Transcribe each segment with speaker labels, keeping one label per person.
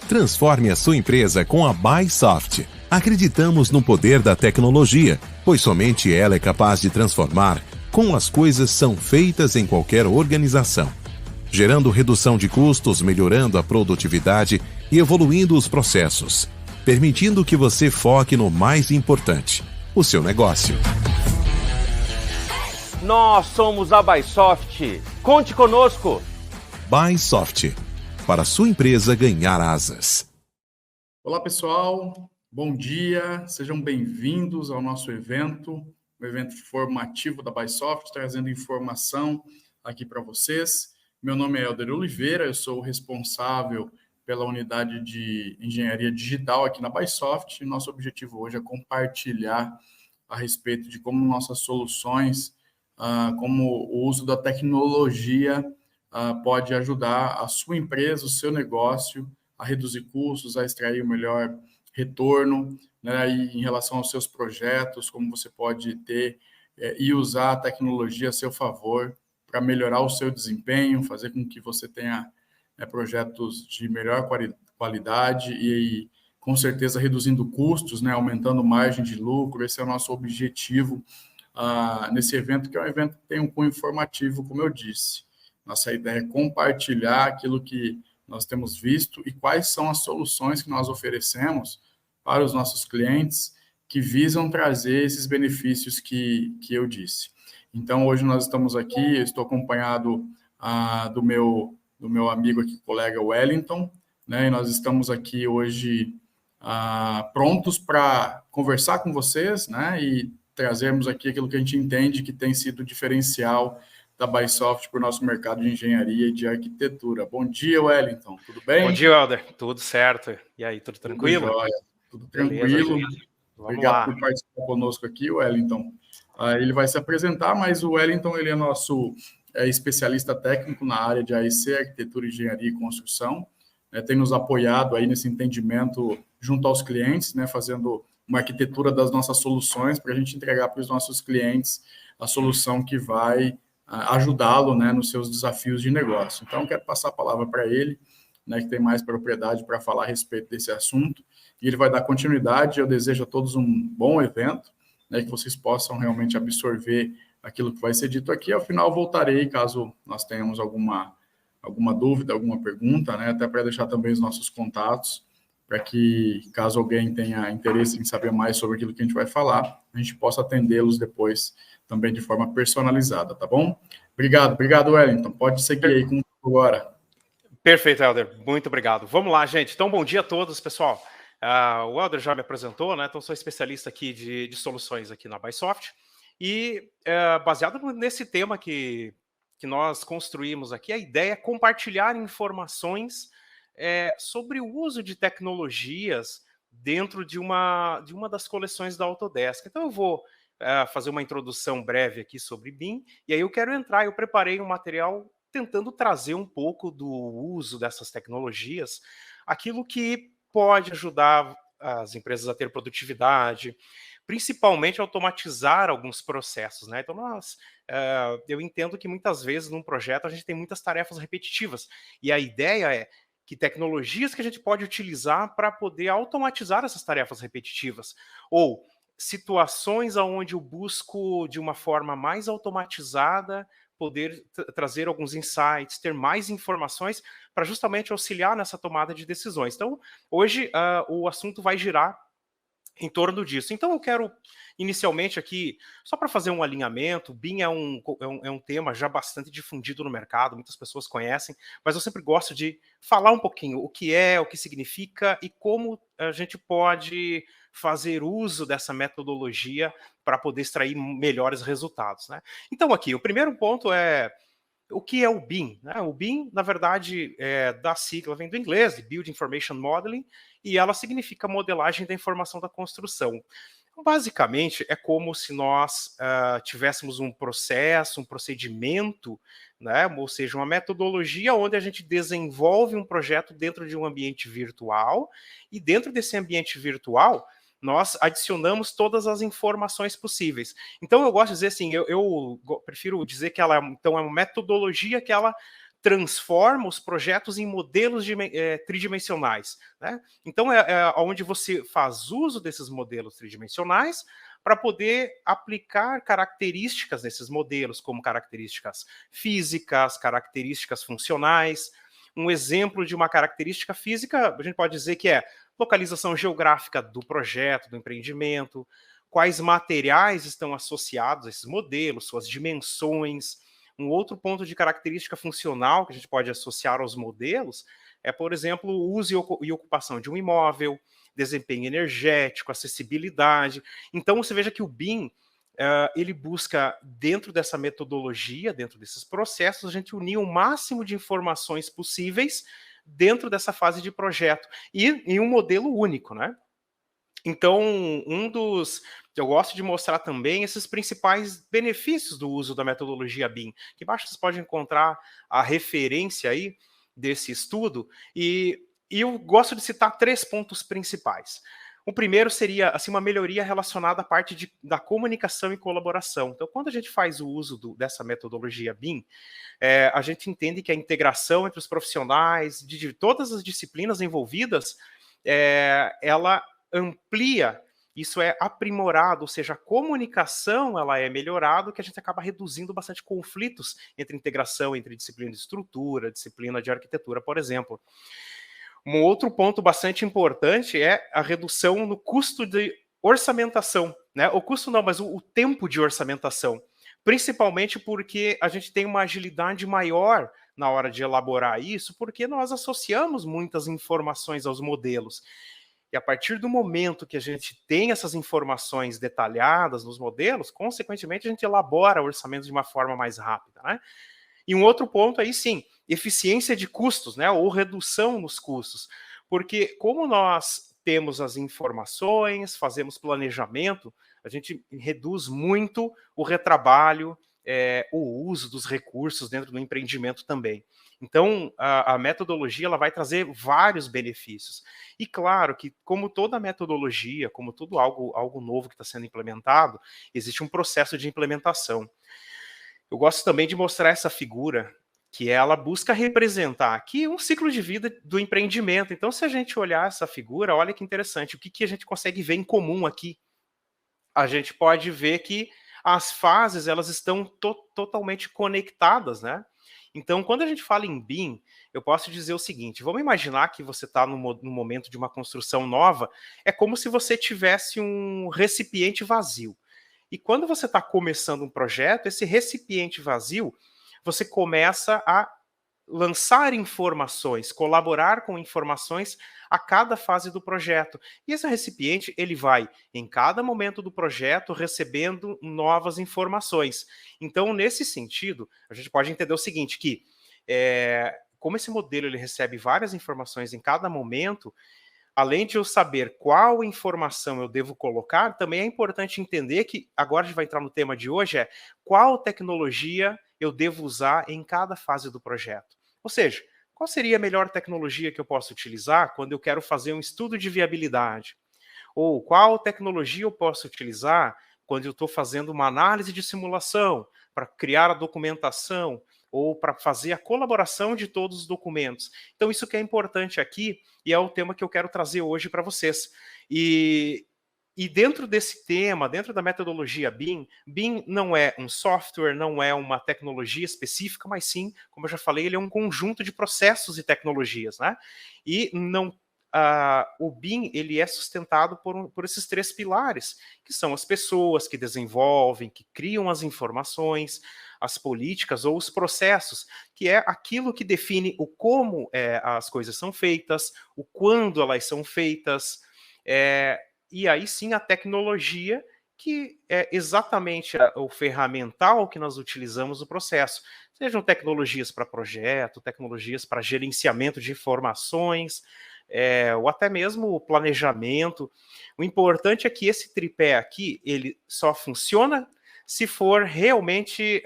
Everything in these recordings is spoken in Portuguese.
Speaker 1: Transforme a sua empresa com a Bysoft. Acreditamos no poder da tecnologia, pois somente ela é capaz de transformar como as coisas são feitas em qualquer organização, gerando redução de custos, melhorando a produtividade e evoluindo os processos, permitindo que você foque no mais importante, o seu negócio.
Speaker 2: Nós somos a Bysoft. Conte conosco.
Speaker 1: Bysoft, para sua empresa ganhar asas.
Speaker 3: Olá, pessoal. Bom dia. Sejam bem-vindos ao nosso evento, um evento formativo da Bysoft, trazendo informação aqui para vocês. Meu nome é Helder Oliveira, eu sou o responsável pela unidade de engenharia digital aqui na Bysoft. E nosso objetivo hoje é compartilhar a respeito de como nossas soluções, como o uso da tecnologia pode ajudar a sua empresa, o seu negócio, a reduzir custos, a extrair o melhor retorno, né? E em relação aos seus projetos, como você pode ter e usar a tecnologia a seu favor para melhorar o seu desempenho, fazer com que você tenha projetos de melhor qualidade e com certeza reduzindo custos, né? Aumentando margem de lucro. Esse é o nosso objetivo nesse evento, que é um evento que tem um cunho informativo, como eu disse. Nossa ideia é compartilhar aquilo que nós temos visto e quais são as soluções que nós oferecemos para os nossos clientes que visam trazer esses benefícios que eu disse. Então, hoje nós estamos aqui, eu estou acompanhado do meu amigo aqui, colega Wellington, né? E nós estamos aqui hoje prontos para conversar com vocês, né? E trazermos aqui aquilo que a gente entende que tem sido diferencial da Bysoft para o nosso mercado de engenharia e de arquitetura. Bom dia, Wellington. Tudo bem?
Speaker 4: Bom dia, Helder. Tudo certo. E aí, tudo tranquilo?
Speaker 3: Tudo jóia. Tudo tranquilo.
Speaker 4: Beleza,
Speaker 3: Obrigado por participar conosco aqui, Wellington. Ele vai se apresentar, mas o Wellington ele é nosso especialista técnico na área de AEC, Arquitetura, Engenharia e Construção. Tem nos apoiado aí nesse entendimento junto aos clientes, né, fazendo uma arquitetura das nossas soluções para a gente entregar para os nossos clientes a solução que vai ajudá-lo, né, nos seus desafios de negócio. Então, quero passar a palavra para ele, né, que tem mais propriedade para falar a respeito desse assunto, e ele vai dar continuidade. Eu desejo a todos um bom evento, né, que vocês possam realmente absorver aquilo que vai ser dito aqui. Ao final, voltarei, caso nós tenhamos alguma dúvida, alguma pergunta, né, até para deixar também os nossos contatos, para que, caso alguém tenha interesse em saber mais sobre aquilo que a gente vai falar, a gente possa atendê-los depois também de forma personalizada, tá bom? Obrigado, Wellington. Pode seguir aí com agora.
Speaker 4: Perfeito, Helder. Muito obrigado. Vamos lá, gente. Então, bom dia a todos, pessoal. O Helder já me apresentou, né? Então, sou especialista aqui de soluções aqui na Bysoft. E, baseado nesse tema que nós construímos aqui, a ideia é compartilhar informações sobre o uso de tecnologias dentro de uma das coleções da Autodesk. Então, eu vou fazer uma introdução breve aqui sobre BIM, e aí eu preparei um material tentando trazer um pouco do uso dessas tecnologias, aquilo que pode ajudar as empresas a ter produtividade, principalmente automatizar alguns processos, né? Então, eu entendo que muitas vezes num projeto a gente tem muitas tarefas repetitivas, e a ideia é que tecnologias que a gente pode utilizar para poder automatizar essas tarefas repetitivas, ou situações onde eu busco de uma forma mais automatizada poder trazer alguns insights, ter mais informações para justamente auxiliar nessa tomada de decisões. Então, hoje o assunto vai girar em torno disso. Então, eu quero, inicialmente aqui, só para fazer um alinhamento, BIM é um tema já bastante difundido no mercado, muitas pessoas conhecem, mas eu sempre gosto de falar um pouquinho o que é, o que significa e como a gente pode fazer uso dessa metodologia para poder extrair melhores resultados, né? Então, aqui, o primeiro ponto é o que é o BIM, né? O BIM, na verdade, da sigla vem do inglês, de Build Information Modeling, e ela significa modelagem da informação da construção. Então, basicamente, é como se nós tivéssemos um processo, um procedimento, né? Ou seja, uma metodologia onde a gente desenvolve um projeto dentro de um ambiente virtual, e dentro desse ambiente virtual, nós adicionamos todas as informações possíveis. Então, eu gosto de dizer assim, eu prefiro dizer que ela então, é uma metodologia que ela transforma os projetos em modelos tridimensionais, né? Então, onde você faz uso desses modelos tridimensionais para poder aplicar características nesses modelos, como características físicas, características funcionais. Um exemplo de uma característica física, a gente pode dizer que é localização geográfica do projeto, do empreendimento, quais materiais estão associados a esses modelos, suas dimensões. Um outro ponto de característica funcional que a gente pode associar aos modelos é, por exemplo, o uso e ocupação de um imóvel, desempenho energético, acessibilidade. Então, você veja que o BIM, ele busca, dentro dessa metodologia, dentro desses processos, a gente unir o máximo de informações possíveis dentro dessa fase de projeto e em um modelo único, né? Então, eu gosto de mostrar também esses principais benefícios do uso da metodologia BIM. Aqui embaixo vocês podem encontrar a referência aí desse estudo, e eu gosto de citar 3 pontos principais. O primeiro seria assim, uma melhoria relacionada à parte da comunicação e colaboração. Então, quando a gente faz o uso dessa metodologia BIM, a gente entende que a integração entre os profissionais, de todas as disciplinas envolvidas, ela amplia, isso é aprimorado, ou seja, a comunicação ela é melhorada, que a gente acaba reduzindo bastante conflitos entre integração, entre disciplina de estrutura, disciplina de arquitetura, por exemplo. Um outro ponto bastante importante é a redução no custo de orçamentação, né? O custo não, mas o tempo de orçamentação, principalmente porque a gente tem uma agilidade maior na hora de elaborar isso, porque nós associamos muitas informações aos modelos. E a partir do momento que a gente tem essas informações detalhadas nos modelos, consequentemente a gente elabora orçamentos de uma forma mais rápida, né? E um outro ponto aí sim, eficiência de custos, né? Ou redução nos custos. Porque como nós temos as informações, fazemos planejamento, a gente reduz muito o retrabalho, o uso dos recursos dentro do empreendimento também. Então, a metodologia ela vai trazer vários benefícios. E claro que, como toda metodologia, como tudo algo novo que está sendo implementado, existe um processo de implementação. Eu gosto também de mostrar essa figura, que ela busca representar aqui um ciclo de vida do empreendimento. Então, se a gente olhar essa figura, olha que interessante, o que a gente consegue ver em comum aqui? A gente pode ver que as fases elas estão totalmente conectadas, né? Então, quando a gente fala em BIM, eu posso dizer o seguinte, vamos imaginar que você está no momento de uma construção nova, é como se você tivesse um recipiente vazio. E quando você está começando um projeto, esse recipiente vazio, você começa a lançar informações, colaborar com informações a cada fase do projeto. E esse recipiente, ele vai, em cada momento do projeto, recebendo novas informações. Então, nesse sentido, a gente pode entender o seguinte, que como esse modelo ele recebe várias informações em cada momento, além de eu saber qual informação eu devo colocar, também é importante entender que, agora a gente vai entrar no tema de hoje, qual tecnologia eu devo usar em cada fase do projeto. Ou seja, qual seria a melhor tecnologia que eu posso utilizar quando eu quero fazer um estudo de viabilidade? Ou qual tecnologia eu posso utilizar quando eu estou fazendo uma análise de simulação, para criar a documentação, ou para fazer a colaboração de todos os documentos. Então, isso que é importante aqui, e é o tema que eu quero trazer hoje para vocês. E dentro desse tema, dentro da metodologia BIM, BIM não é um software, não é uma tecnologia específica, mas sim, como eu já falei, ele é um conjunto de processos e tecnologias, né? E o BIM ele é sustentado por esses 3 pilares, que são as pessoas que desenvolvem, que criam as informações, as políticas ou os processos, que é aquilo que define o como as coisas são feitas, o quando elas são feitas, e aí sim a tecnologia, que é exatamente o ferramental que nós utilizamos no processo. Sejam tecnologias para projeto, tecnologias para gerenciamento de informações, ou até mesmo o planejamento. O importante é que esse tripé aqui, ele só funciona se for realmente...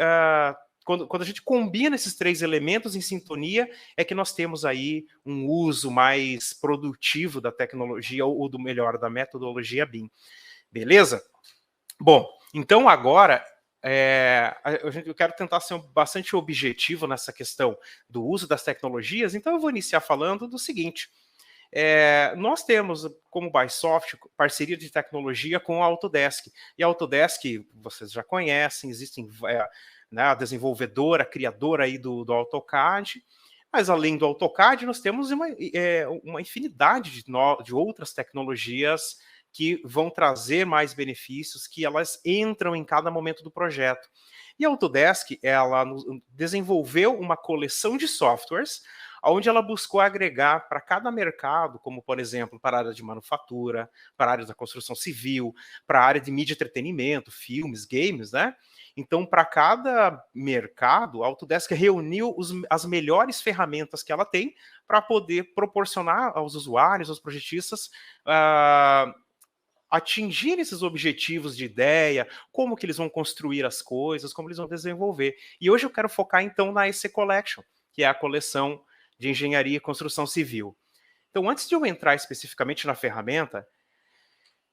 Speaker 4: Quando a gente combina esses 3 elementos em sintonia, é que nós temos aí um uso mais produtivo da tecnologia, ou da metodologia BIM. Beleza? Bom, então agora eu quero tentar ser bastante objetivo nessa questão do uso das tecnologias, então eu vou iniciar falando do seguinte. Nós temos, como Bysoft, parceria de tecnologia com a Autodesk. E a Autodesk, vocês já conhecem, existem né, a desenvolvedora, a criadora aí do AutoCAD, mas além do AutoCAD, nós temos uma infinidade de outras tecnologias que vão trazer mais benefícios, que elas entram em cada momento do projeto. E a Autodesk, ela desenvolveu uma coleção de softwares onde ela buscou agregar para cada mercado, como, por exemplo, para a área de manufatura, para a área da construção civil, para a área de mídia e entretenimento, filmes, games, né? Então, para cada mercado, a Autodesk reuniu as melhores ferramentas que ela tem para poder proporcionar aos usuários, aos projetistas, atingir esses objetivos de ideia, como que eles vão construir as coisas, como eles vão desenvolver. E hoje eu quero focar, então, na EC Collection, que é a coleção de engenharia e construção civil. Então, antes de eu entrar especificamente na ferramenta,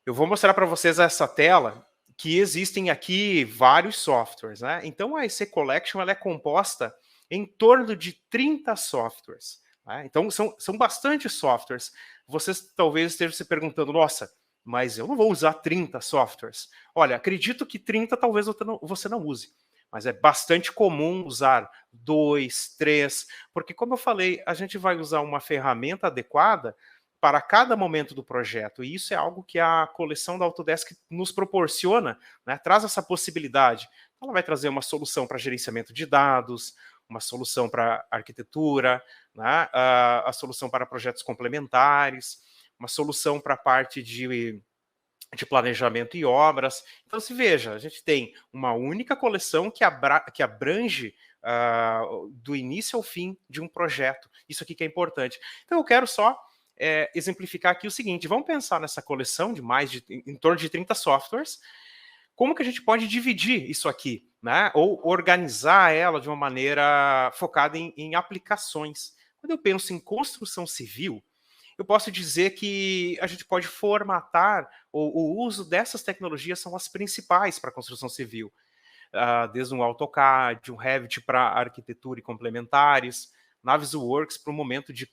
Speaker 4: eu vou mostrar para vocês essa tela, que existem aqui vários softwares, né? Então, a EC Collection ela é composta em torno de 30 softwares. Né? Então, são bastante softwares. Vocês talvez estejam se perguntando, nossa, mas eu não vou usar 30 softwares. Olha, acredito que 30 talvez você não use. Mas é bastante comum usar 2, 3, porque, como eu falei, a gente vai usar uma ferramenta adequada para cada momento do projeto, e isso é algo que a coleção da Autodesk nos proporciona, né? Traz essa possibilidade. Ela vai trazer uma solução para gerenciamento de dados, uma solução para arquitetura, né? A solução para projetos complementares, uma solução para a parte de planejamento e obras. Então, se veja, a gente tem uma única coleção que abrange do início ao fim de um projeto. Isso aqui que é importante. Então, eu quero só exemplificar aqui o seguinte, vamos pensar nessa coleção de em torno de 30 softwares, como que a gente pode dividir isso aqui, né? Ou organizar ela de uma maneira focada em aplicações. Quando eu penso em construção civil, eu posso dizer que a gente pode formatar, o uso dessas tecnologias são as principais para a construção civil, desde um AutoCAD, um Revit para arquitetura e complementares, Navisworks para o momento de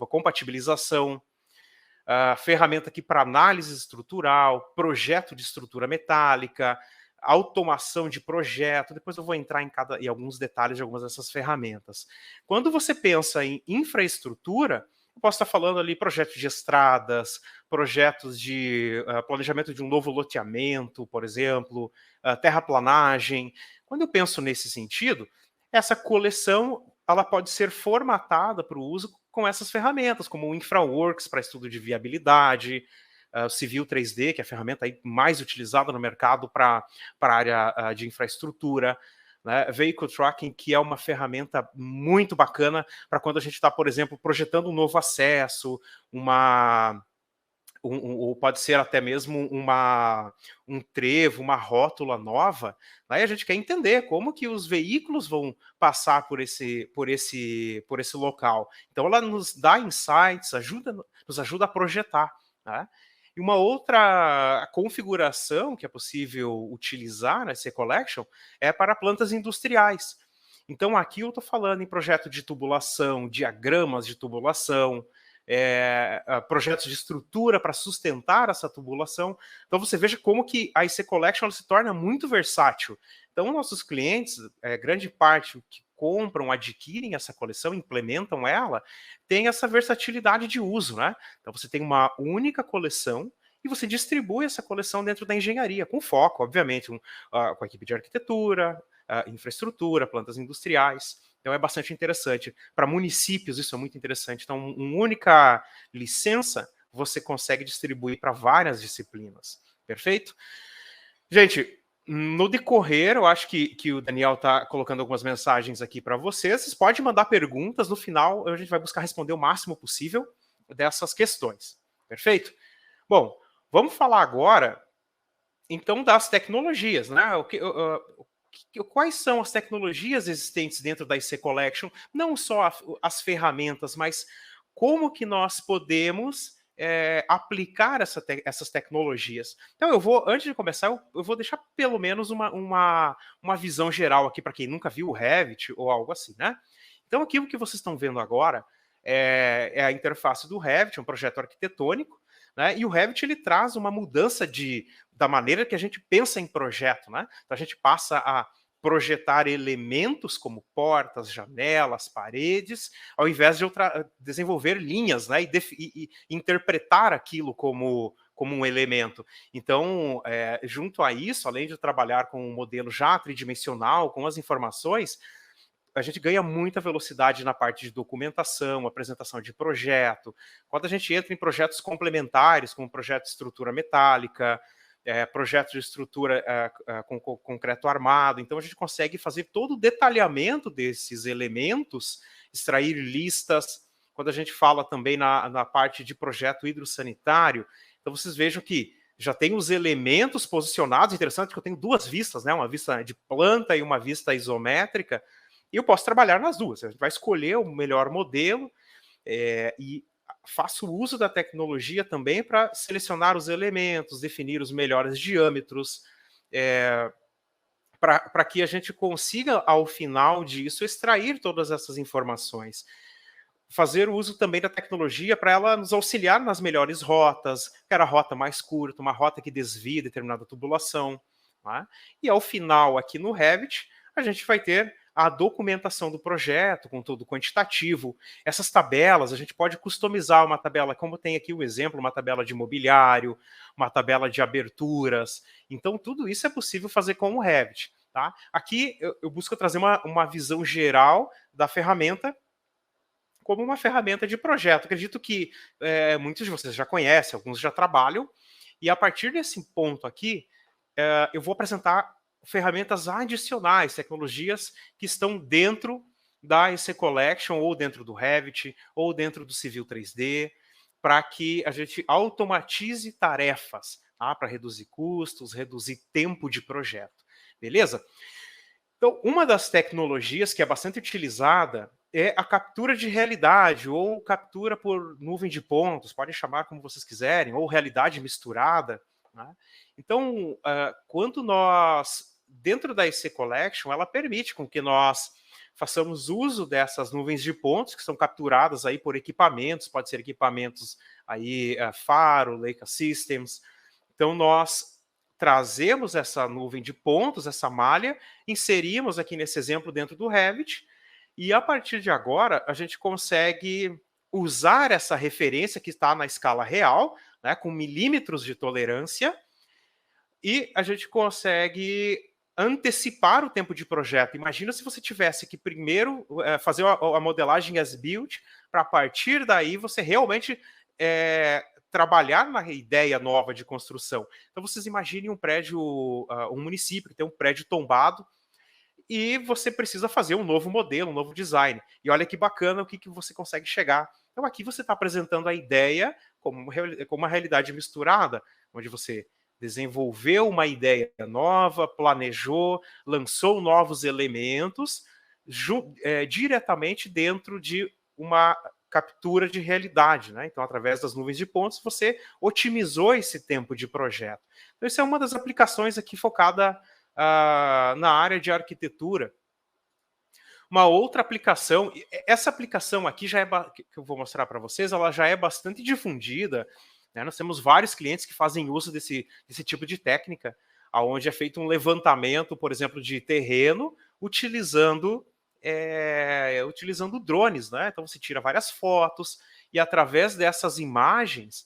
Speaker 4: compatibilização, ferramenta aqui para análise estrutural, projeto de estrutura metálica, automação de projeto, depois eu vou entrar em alguns detalhes de algumas dessas ferramentas. Quando você pensa em infraestrutura, eu posso estar falando ali projetos de estradas, projetos de planejamento de um novo loteamento, por exemplo, terraplanagem. Quando eu penso nesse sentido, essa coleção ela pode ser formatada para o uso com essas ferramentas, como o InfraWorks para estudo de viabilidade, o Civil 3D, que é a ferramenta aí mais utilizada no mercado para a área de infraestrutura, né? Vehicle Tracking, que é uma ferramenta muito bacana para quando a gente está, por exemplo, projetando um novo acesso, ou pode ser até mesmo um trevo, uma rótula nova, aí a gente quer entender como que os veículos vão passar por esse local. Então ela nos dá insights, nos ajuda a projetar, né? E uma outra configuração que é possível utilizar na EC Collection é para plantas industriais. Então aqui eu estou falando em projeto de tubulação, diagramas de tubulação, projetos de estrutura para sustentar essa tubulação. Então você veja como que a EC Collection ela se torna muito versátil. Então nossos clientes, grande parte que compram, adquirem essa coleção, implementam ela, tem essa versatilidade de uso, né? Então você tem uma única coleção e você distribui essa coleção dentro da engenharia, com foco, obviamente, com a equipe de arquitetura, infraestrutura, plantas industriais. Então é bastante interessante. Para municípios isso é muito interessante. Então, uma única licença você consegue distribuir para várias disciplinas. Perfeito? Gente, no decorrer, eu acho que o Daniel está colocando algumas mensagens aqui para vocês. Vocês podem mandar perguntas, no final a gente vai buscar responder o máximo possível dessas questões. Perfeito? Bom, vamos falar agora, então, das tecnologias, né? Quais são as tecnologias existentes dentro da EC Collection? Não só as ferramentas, mas como que nós podemos aplicar essas tecnologias. Então antes de começar, eu vou deixar pelo menos uma visão geral aqui para quem nunca viu o Revit ou algo assim, né? Então aqui o que vocês estão vendo agora é a interface do Revit, um projeto arquitetônico, né? E o Revit ele traz uma mudança da maneira que a gente pensa em projeto, né? Então a gente passa a projetar elementos como portas, janelas, paredes, ao invés de desenvolver linhas, né, e interpretar aquilo como um elemento. Então, junto a isso, além de trabalhar com um modelo já tridimensional, com as informações, a gente ganha muita velocidade na parte de documentação, apresentação de projeto. Quando a gente entra em projetos complementares, como projeto de estrutura metálica, projetos de estrutura com concreto armado. Então, a gente consegue fazer todo o detalhamento desses elementos, extrair listas. Quando a gente fala também na parte de projeto hidrossanitário, então vocês vejam que já tem os elementos posicionados. Interessante que eu tenho duas vistas, né? Uma vista de planta e uma vista isométrica, e eu posso trabalhar nas duas. A gente vai escolher o melhor modelo e faço uso da tecnologia também para selecionar os elementos, definir os melhores diâmetros, para que a gente consiga, ao final disso, extrair todas essas informações. Fazer uso também da tecnologia para ela nos auxiliar nas melhores rotas, quer a rota mais curta, uma rota que desvia determinada tubulação. Tá? E ao final, aqui no Revit, a gente vai ter a documentação do projeto, com todo quantitativo. Essas tabelas, a gente pode customizar uma tabela, como tem aqui o exemplo, uma tabela de mobiliário, uma tabela de aberturas. Então, tudo isso é possível fazer com o Revit. Tá? Aqui, eu busco trazer uma visão geral da ferramenta como uma ferramenta de projeto. Acredito que muitos de vocês já conhecem, alguns já trabalham, e a partir desse ponto aqui, eu vou apresentar ferramentas adicionais, tecnologias que estão dentro da EC Collection, ou dentro do Revit, ou dentro do Civil 3D, para que a gente automatize tarefas, tá? Para reduzir custos, reduzir tempo de projeto. Beleza? Então, uma das tecnologias que é bastante utilizada é a captura de realidade, ou captura por nuvem de pontos, podem chamar como vocês quiserem, ou realidade misturada. Né? Então, quando nós, dentro da EC Collection, ela permite com que nós façamos uso dessas nuvens de pontos, que são capturadas aí por equipamentos, pode ser equipamentos aí, Faro, Leica Systems. Então, nós trazemos essa nuvem de pontos, essa malha, inserimos aqui nesse exemplo dentro do Revit, e a partir de agora, a gente consegue usar essa referência que está na escala real, né, com milímetros de tolerância, e a gente consegue antecipar o tempo de projeto. Imagina se você tivesse que primeiro fazer a modelagem as-built, para a partir daí você realmente trabalhar na ideia nova de construção. Então vocês imaginem um prédio, um município que tem um prédio tombado, e você precisa fazer um novo modelo, um novo design. E olha que bacana o que você consegue chegar. Então aqui você está apresentando a ideia como uma realidade misturada, onde você desenvolveu uma ideia nova, planejou, lançou novos elementos diretamente dentro de uma captura de realidade. Né? Então, através das nuvens de pontos, você otimizou esse tempo de projeto. Então, isso é uma das aplicações aqui focada na área de arquitetura. Uma outra aplicação, essa aplicação aqui que eu vou mostrar para vocês, ela já é bastante difundida. Né? Nós temos vários clientes que fazem uso desse tipo de técnica, onde é feito um levantamento, por exemplo, de terreno, utilizando drones. Né? Então você tira várias fotos e através dessas imagens,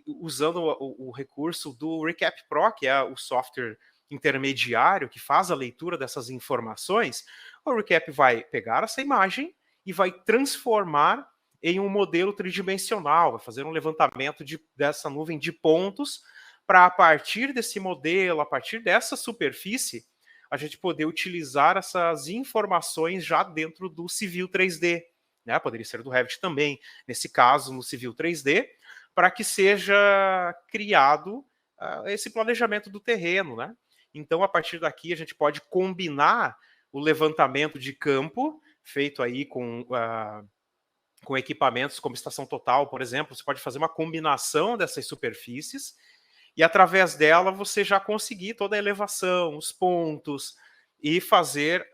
Speaker 4: usando o recurso do Recap Pro, que é o software intermediário que faz a leitura dessas informações, o Recap vai pegar essa imagem e vai transformar em um modelo tridimensional, vai fazer um levantamento dessa nuvem de pontos para, a partir desse modelo, a partir dessa superfície, a gente poder utilizar essas informações já dentro do Civil 3D. Né? Poderia ser do Revit também, nesse caso, no Civil 3D, para que seja criado esse planejamento do terreno, né? Então, a partir daqui, a gente pode combinar o levantamento de campo, feito aí com com equipamentos como estação total, por exemplo, você pode fazer uma combinação dessas superfícies e através dela você já conseguir toda a elevação, os pontos e fazer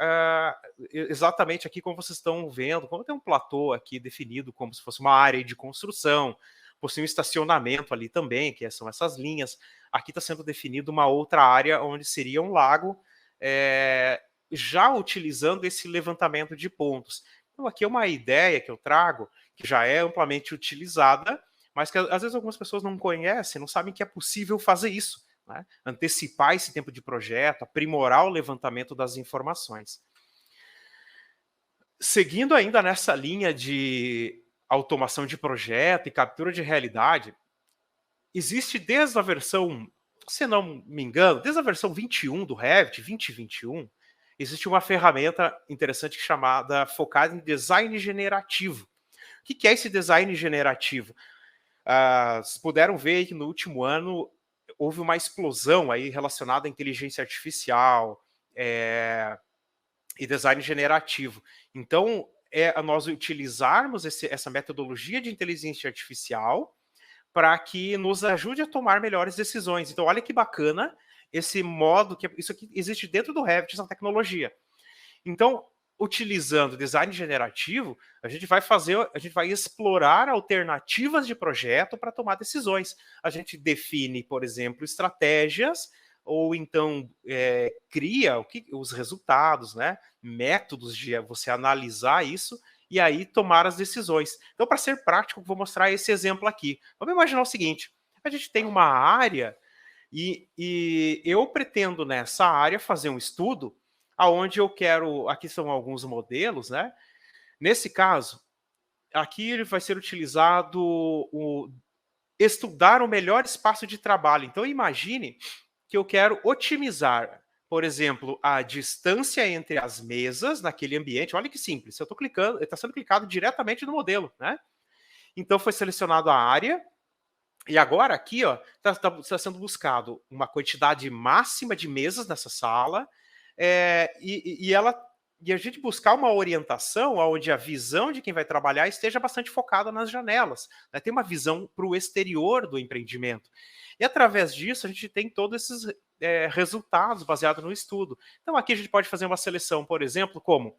Speaker 4: exatamente aqui como vocês estão vendo, como tem um platô aqui definido como se fosse uma área de construção, possui um estacionamento ali também, que são essas linhas. Aqui está sendo definido uma outra área onde seria um lago, já utilizando esse levantamento de pontos. Então aqui é uma ideia que eu trago, que já é amplamente utilizada, mas que às vezes algumas pessoas não conhecem, não sabem que é possível fazer isso, né? Antecipar esse tempo de projeto, aprimorar o levantamento das informações. Seguindo ainda nessa linha de automação de projeto e captura de realidade, existe desde a versão, se não me engano, desde a versão 21 do Revit, 2021, existe uma ferramenta interessante chamada focada em design generativo. O que é esse design generativo? Vocês puderam ver que no último ano houve uma explosão aí relacionada à inteligência artificial e design generativo. Então, nós utilizarmos essa metodologia de inteligência artificial para que nos ajude a tomar melhores decisões. Então, olha que bacana esse modo, que isso aqui existe dentro do Revit, essa tecnologia. Então, utilizando design generativo, a gente vai explorar alternativas de projeto para tomar decisões. A gente define, por exemplo, estratégias, ou então cria os resultados, né? Métodos de você analisar isso e aí tomar as decisões. Então, para ser prático, vou mostrar esse exemplo aqui. Vamos imaginar o seguinte: a gente tem uma área e eu pretendo nessa área fazer um estudo aonde eu quero, aqui são alguns modelos, né? Nesse caso, aqui ele vai ser utilizado estudar o melhor espaço de trabalho. Então, imagine que eu quero otimizar, por exemplo, a distância entre as mesas naquele ambiente. Olha que simples, eu estou clicando, está sendo clicado diretamente no modelo, né? Então, foi selecionado a área, e agora aqui está sendo buscado uma quantidade máxima de mesas nessa sala, e a gente buscar uma orientação onde a visão de quem vai trabalhar esteja bastante focada nas janelas, né? Tem uma visão para o exterior do empreendimento. E através disso a gente tem todos esses resultados baseados no estudo. Então aqui a gente pode fazer uma seleção, por exemplo, como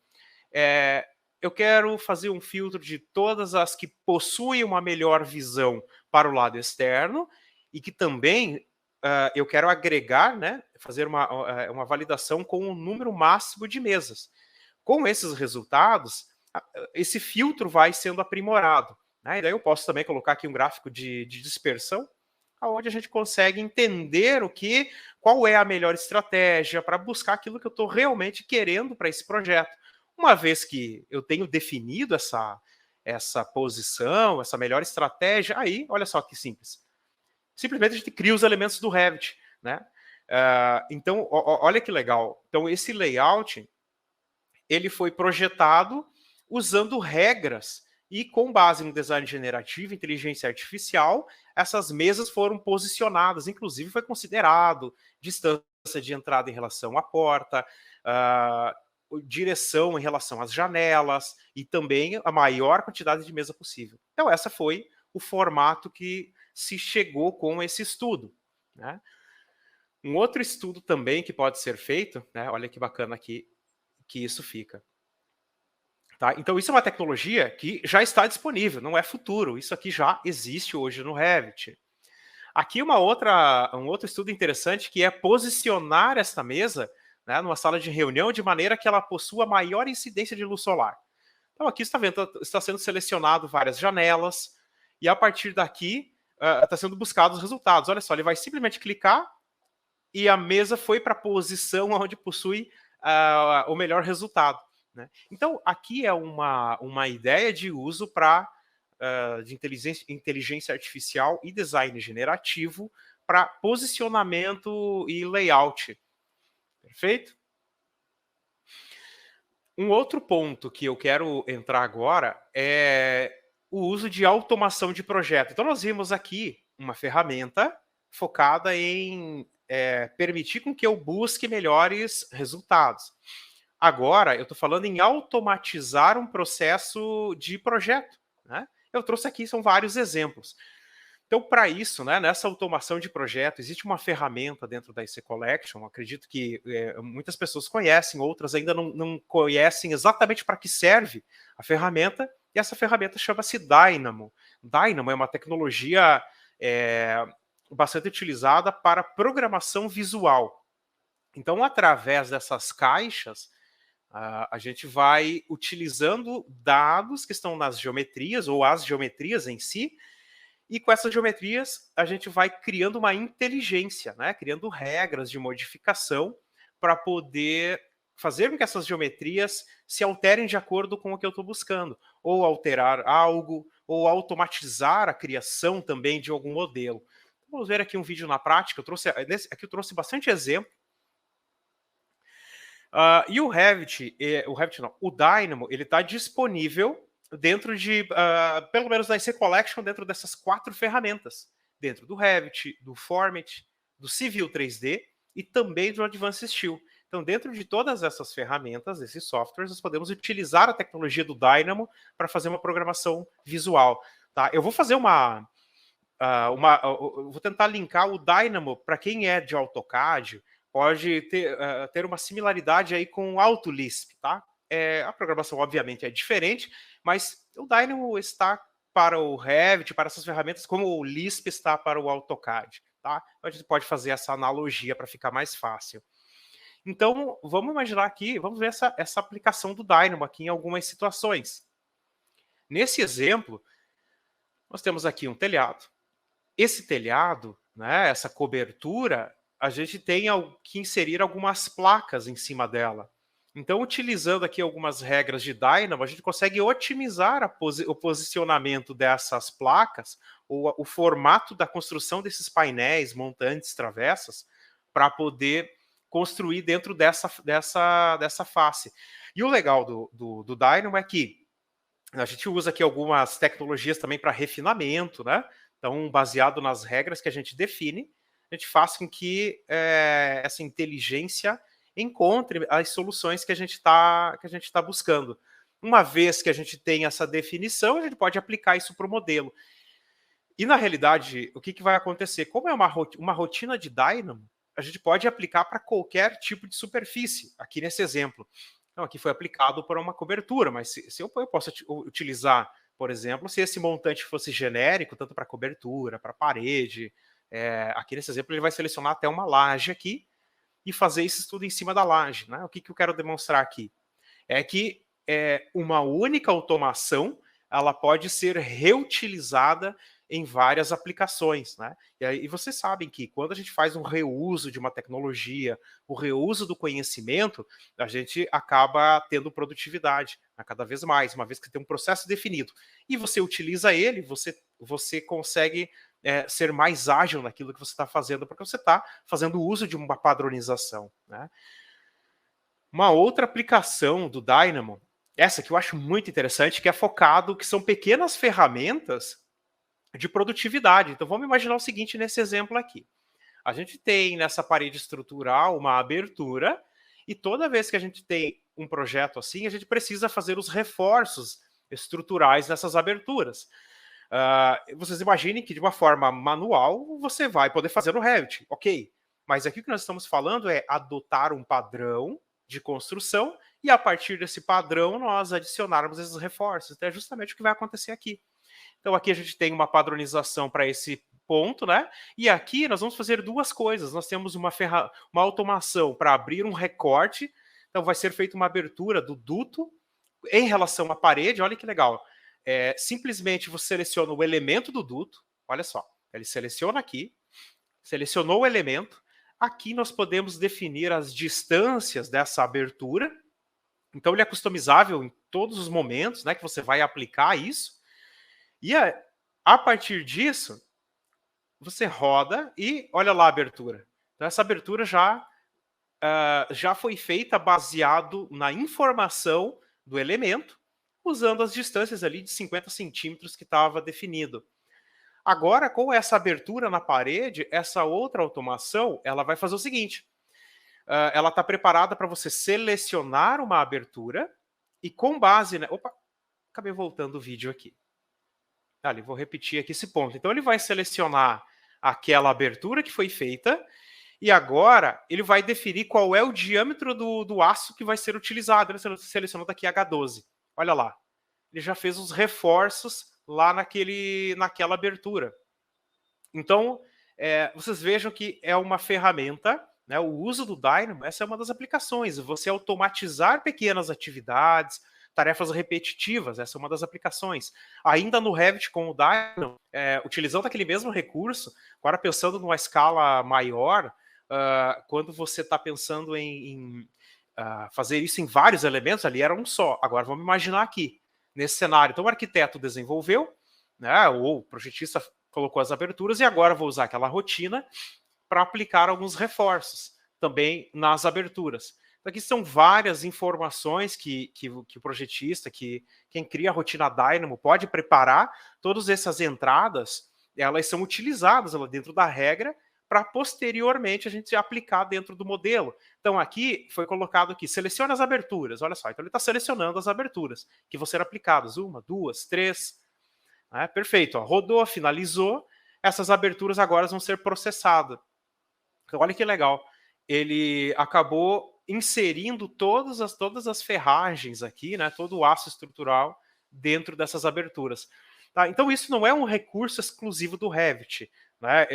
Speaker 4: eu quero fazer um filtro de todas as que possuem uma melhor visão para o lado externo e que também eu quero agregar, né, fazer uma validação com um número máximo de mesas. Com esses resultados, esse filtro vai sendo aprimorado, né? E daí eu posso também colocar aqui um gráfico de dispersão, onde a gente consegue entender qual é a melhor estratégia para buscar aquilo que eu estou realmente querendo para esse projeto. Uma vez que eu tenho definido essa posição, essa melhor estratégia, aí, olha só que simples. Simplesmente a gente cria os elementos do Revit, né? Então, olha que legal. Então, esse layout, ele foi projetado usando regras e com base no design generativo, inteligência artificial, essas mesas foram posicionadas, inclusive foi considerado distância de entrada em relação à porta, direção em relação às janelas e também a maior quantidade de mesa possível. Então, essa foi o formato que se chegou com esse estudo, né? Um outro estudo também que pode ser feito, né? Olha que bacana aqui que isso fica. Tá? Então, isso é uma tecnologia que já está disponível, não é futuro. Isso aqui já existe hoje no Revit. Aqui um outro estudo interessante que é posicionar esta mesa, né, numa sala de reunião de maneira que ela possua maior incidência de luz solar. Então, aqui está sendo selecionado várias janelas e a partir daqui está sendo buscado os resultados. Olha só, ele vai simplesmente clicar e a mesa foi para a posição onde possui o melhor resultado, né? Então, aqui é uma ideia de uso de inteligência artificial e design generativo para posicionamento e layout. Perfeito? Um outro ponto que eu quero entrar agora é o uso de automação de projeto. Então, nós vimos aqui uma ferramenta focada em permitir com que eu busque melhores resultados. Agora, eu estou falando em automatizar um processo de projeto, né? Eu trouxe aqui, são vários exemplos. Então, para isso, né, nessa automação de projeto, existe uma ferramenta dentro da IC Collection, acredito que muitas pessoas conhecem, outras ainda não conhecem exatamente para que serve a ferramenta, e essa ferramenta chama-se Dynamo. Dynamo é uma tecnologia bastante utilizada para programação visual. Então, através dessas caixas, a gente vai utilizando dados que estão nas geometrias, ou as geometrias em si, e com essas geometrias a gente vai criando uma inteligência, né? Criando regras de modificação para poder fazer com que essas geometrias se alterem de acordo com o que eu estou buscando, ou alterar algo, ou automatizar a criação também de algum modelo. Vamos ver aqui um vídeo na prática. Aqui eu trouxe bastante exemplo. E o Revit, o Dynamo, ele está disponível dentro de, pelo menos na IC Collection, dentro dessas 4 ferramentas. Dentro do Revit, do Format, do Civil 3D e também do Advanced Steel. Então, dentro de todas essas ferramentas, esses softwares, nós podemos utilizar a tecnologia do Dynamo para fazer uma programação visual. Tá? Eu vou fazer eu vou tentar linkar o Dynamo para quem é de AutoCAD, pode ter uma similaridade aí com o AutoLisp, tá? A programação, obviamente, é diferente, mas o Dynamo está para o Revit, para essas ferramentas, como o Lisp está para o AutoCAD, tá? A gente pode fazer essa analogia para ficar mais fácil. Então, vamos imaginar aqui, vamos ver essa aplicação do Dynamo aqui em algumas situações. Nesse exemplo, nós temos aqui um telhado. Esse telhado, né, essa cobertura, a gente tem que inserir algumas placas em cima dela. Então, utilizando aqui algumas regras de Dynamo, a gente consegue otimizar o posicionamento dessas placas, ou o formato da construção desses painéis, montantes, travessas, para poder construir dentro dessa face. E o legal do Dynamo é que a gente usa aqui algumas tecnologias também para refinamento, né? Então, baseado nas regras que a gente define, a gente faz com que essa inteligência encontre as soluções que a gente tá buscando. Uma vez que a gente tem essa definição, a gente pode aplicar isso para o modelo. E, na realidade, o que vai acontecer? Como é uma rotina de Dynamo, a gente pode aplicar para qualquer tipo de superfície, aqui nesse exemplo. Então, aqui foi aplicado para uma cobertura, mas se eu posso utilizar, por exemplo, se esse montante fosse genérico, tanto para cobertura, para parede, aqui nesse exemplo ele vai selecionar até uma laje aqui e fazer isso tudo em cima da laje, né? O que eu quero demonstrar aqui? É que uma única automação ela pode ser reutilizada em várias aplicações, né? E vocês sabem que quando a gente faz um reuso de uma tecnologia, o reuso do conhecimento, a gente acaba tendo produtividade, né, cada vez mais, uma vez que tem um processo definido. E você utiliza ele, você consegue ser mais ágil naquilo que você está fazendo, porque você está fazendo uso de uma padronização, né? Uma outra aplicação do Dynamo, essa que eu acho muito interessante, que é focado, que são pequenas ferramentas de produtividade. Então, vamos imaginar o seguinte nesse exemplo aqui. A gente tem nessa parede estrutural uma abertura e toda vez que a gente tem um projeto assim, a gente precisa fazer os reforços estruturais nessas aberturas. Vocês imaginem que de uma forma manual você vai poder fazer no Revit, ok. Mas aqui o que nós estamos falando é adotar um padrão de construção e a partir desse padrão nós adicionarmos esses reforços. Então é justamente o que vai acontecer aqui. Então aqui a gente tem uma padronização para esse ponto, né? E aqui nós vamos fazer duas coisas. Nós temos uma automação para abrir um recorte. Então vai ser feita uma abertura do duto em relação à parede. Olha que legal. Simplesmente você seleciona o elemento do duto. Olha só. Ele seleciona aqui. Selecionou o elemento. Aqui nós podemos definir as distâncias dessa abertura. Então ele é customizável em todos os momentos, né, que você vai aplicar isso. E a partir disso, você roda e olha lá a abertura. Então, essa abertura já foi feita baseado na informação do elemento, usando as distâncias ali de 50 centímetros que estava definido. Agora, com essa abertura na parede, essa outra automação, ela vai fazer o seguinte. Ela está preparada para você selecionar uma abertura e com base... Opa, acabei voltando o vídeo aqui. Ali, vou repetir aqui esse ponto. Então, ele vai selecionar aquela abertura que foi feita e agora ele vai definir qual é o diâmetro do aço que vai ser utilizado. Ele selecionou daqui H12. Olha lá. Ele já fez os reforços lá naquela abertura. Então, vocês vejam que é uma ferramenta, né, o uso do Dynamo, essa é uma das aplicações. Você automatizar pequenas atividades, tarefas repetitivas, essa é uma das aplicações. Ainda no Revit com o Dynamo, utilizando aquele mesmo recurso, agora pensando numa escala maior, quando você está pensando em fazer isso em vários elementos, ali era um só. Agora vamos imaginar aqui, nesse cenário. Então o arquiteto desenvolveu, né, ou o projetista colocou as aberturas e agora vou usar aquela rotina para aplicar alguns reforços também nas aberturas. Então aqui são várias informações que o projetista, quem cria a rotina Dynamo pode preparar. Todas essas entradas, elas são utilizadas lá dentro da regra para posteriormente a gente aplicar dentro do modelo. Então aqui foi colocado aqui, selecione as aberturas, olha só, então ele está selecionando as aberturas que vão ser aplicadas, 1, 2, 3, perfeito, ó, rodou, finalizou, essas aberturas agora vão ser processadas. Então, olha que legal, ele acabou inserindo todas as ferragens aqui, né, todo o aço estrutural dentro dessas aberturas. Tá? Então isso não é um recurso exclusivo do Revit, né?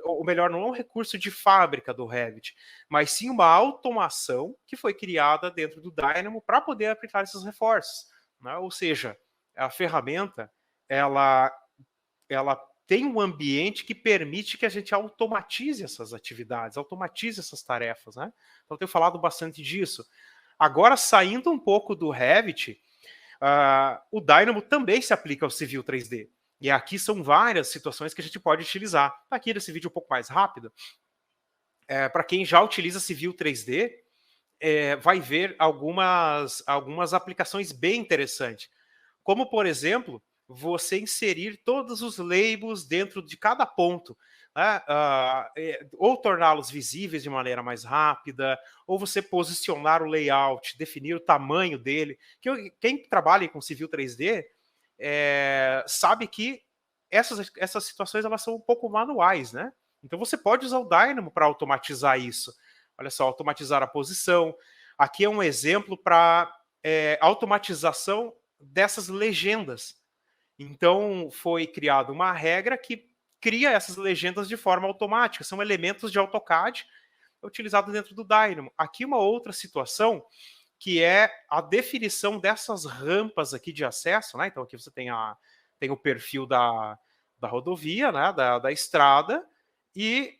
Speaker 4: Ou melhor, não é um recurso de fábrica do Revit, mas sim uma automação que foi criada dentro do Dynamo para poder aplicar esses reforços. Né? Ou seja, a ferramenta ela tem um ambiente que permite que a gente automatize essas atividades, automatize essas tarefas. Né? Então, eu tenho falado bastante disso. Agora, saindo um pouco do Revit, o Dynamo também se aplica ao Civil 3D. E aqui são várias situações que a gente pode utilizar. Aqui nesse vídeo um pouco mais rápido. Para quem já utiliza Civil 3D, vai ver algumas aplicações bem interessantes. Como, por exemplo, você inserir todos os labels dentro de cada ponto. Né? Ou torná-los visíveis de maneira mais rápida, ou você posicionar o layout, definir o tamanho dele. Quem trabalha com Civil 3D sabe que essas situações elas são um pouco manuais, né? Então você pode usar o Dynamo para automatizar isso. Olha só, automatizar a posição. Aqui é um exemplo para automatização dessas legendas. Então foi criada uma regra que cria essas legendas de forma automática. São elementos de AutoCAD utilizados dentro do Dynamo. Aqui uma outra situação que é a definição dessas rampas aqui de acesso, né? Então aqui você tem o perfil da rodovia, né? da estrada, e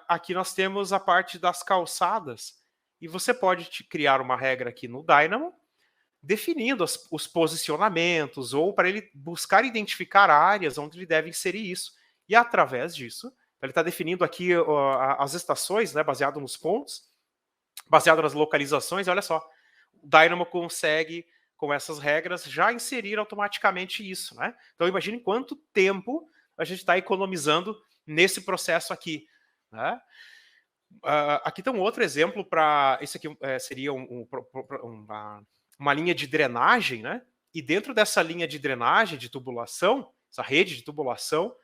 Speaker 4: aqui nós temos a parte das calçadas, e você pode criar uma regra aqui no Dynamo, definindo os posicionamentos, ou para ele buscar identificar áreas onde ele deve inserir isso, e através disso, ele está definindo aqui as estações, né? Baseado nos pontos, baseado nas localizações, olha só, o Dynamo consegue, com essas regras, já inserir automaticamente isso, né? Então imagine quanto tempo a gente está economizando nesse processo aqui, né? Aqui tem um outro exemplo para... Esse aqui seria uma linha de drenagem, né? E dentro dessa linha de drenagem, de tubulação, essa rede de tubulação,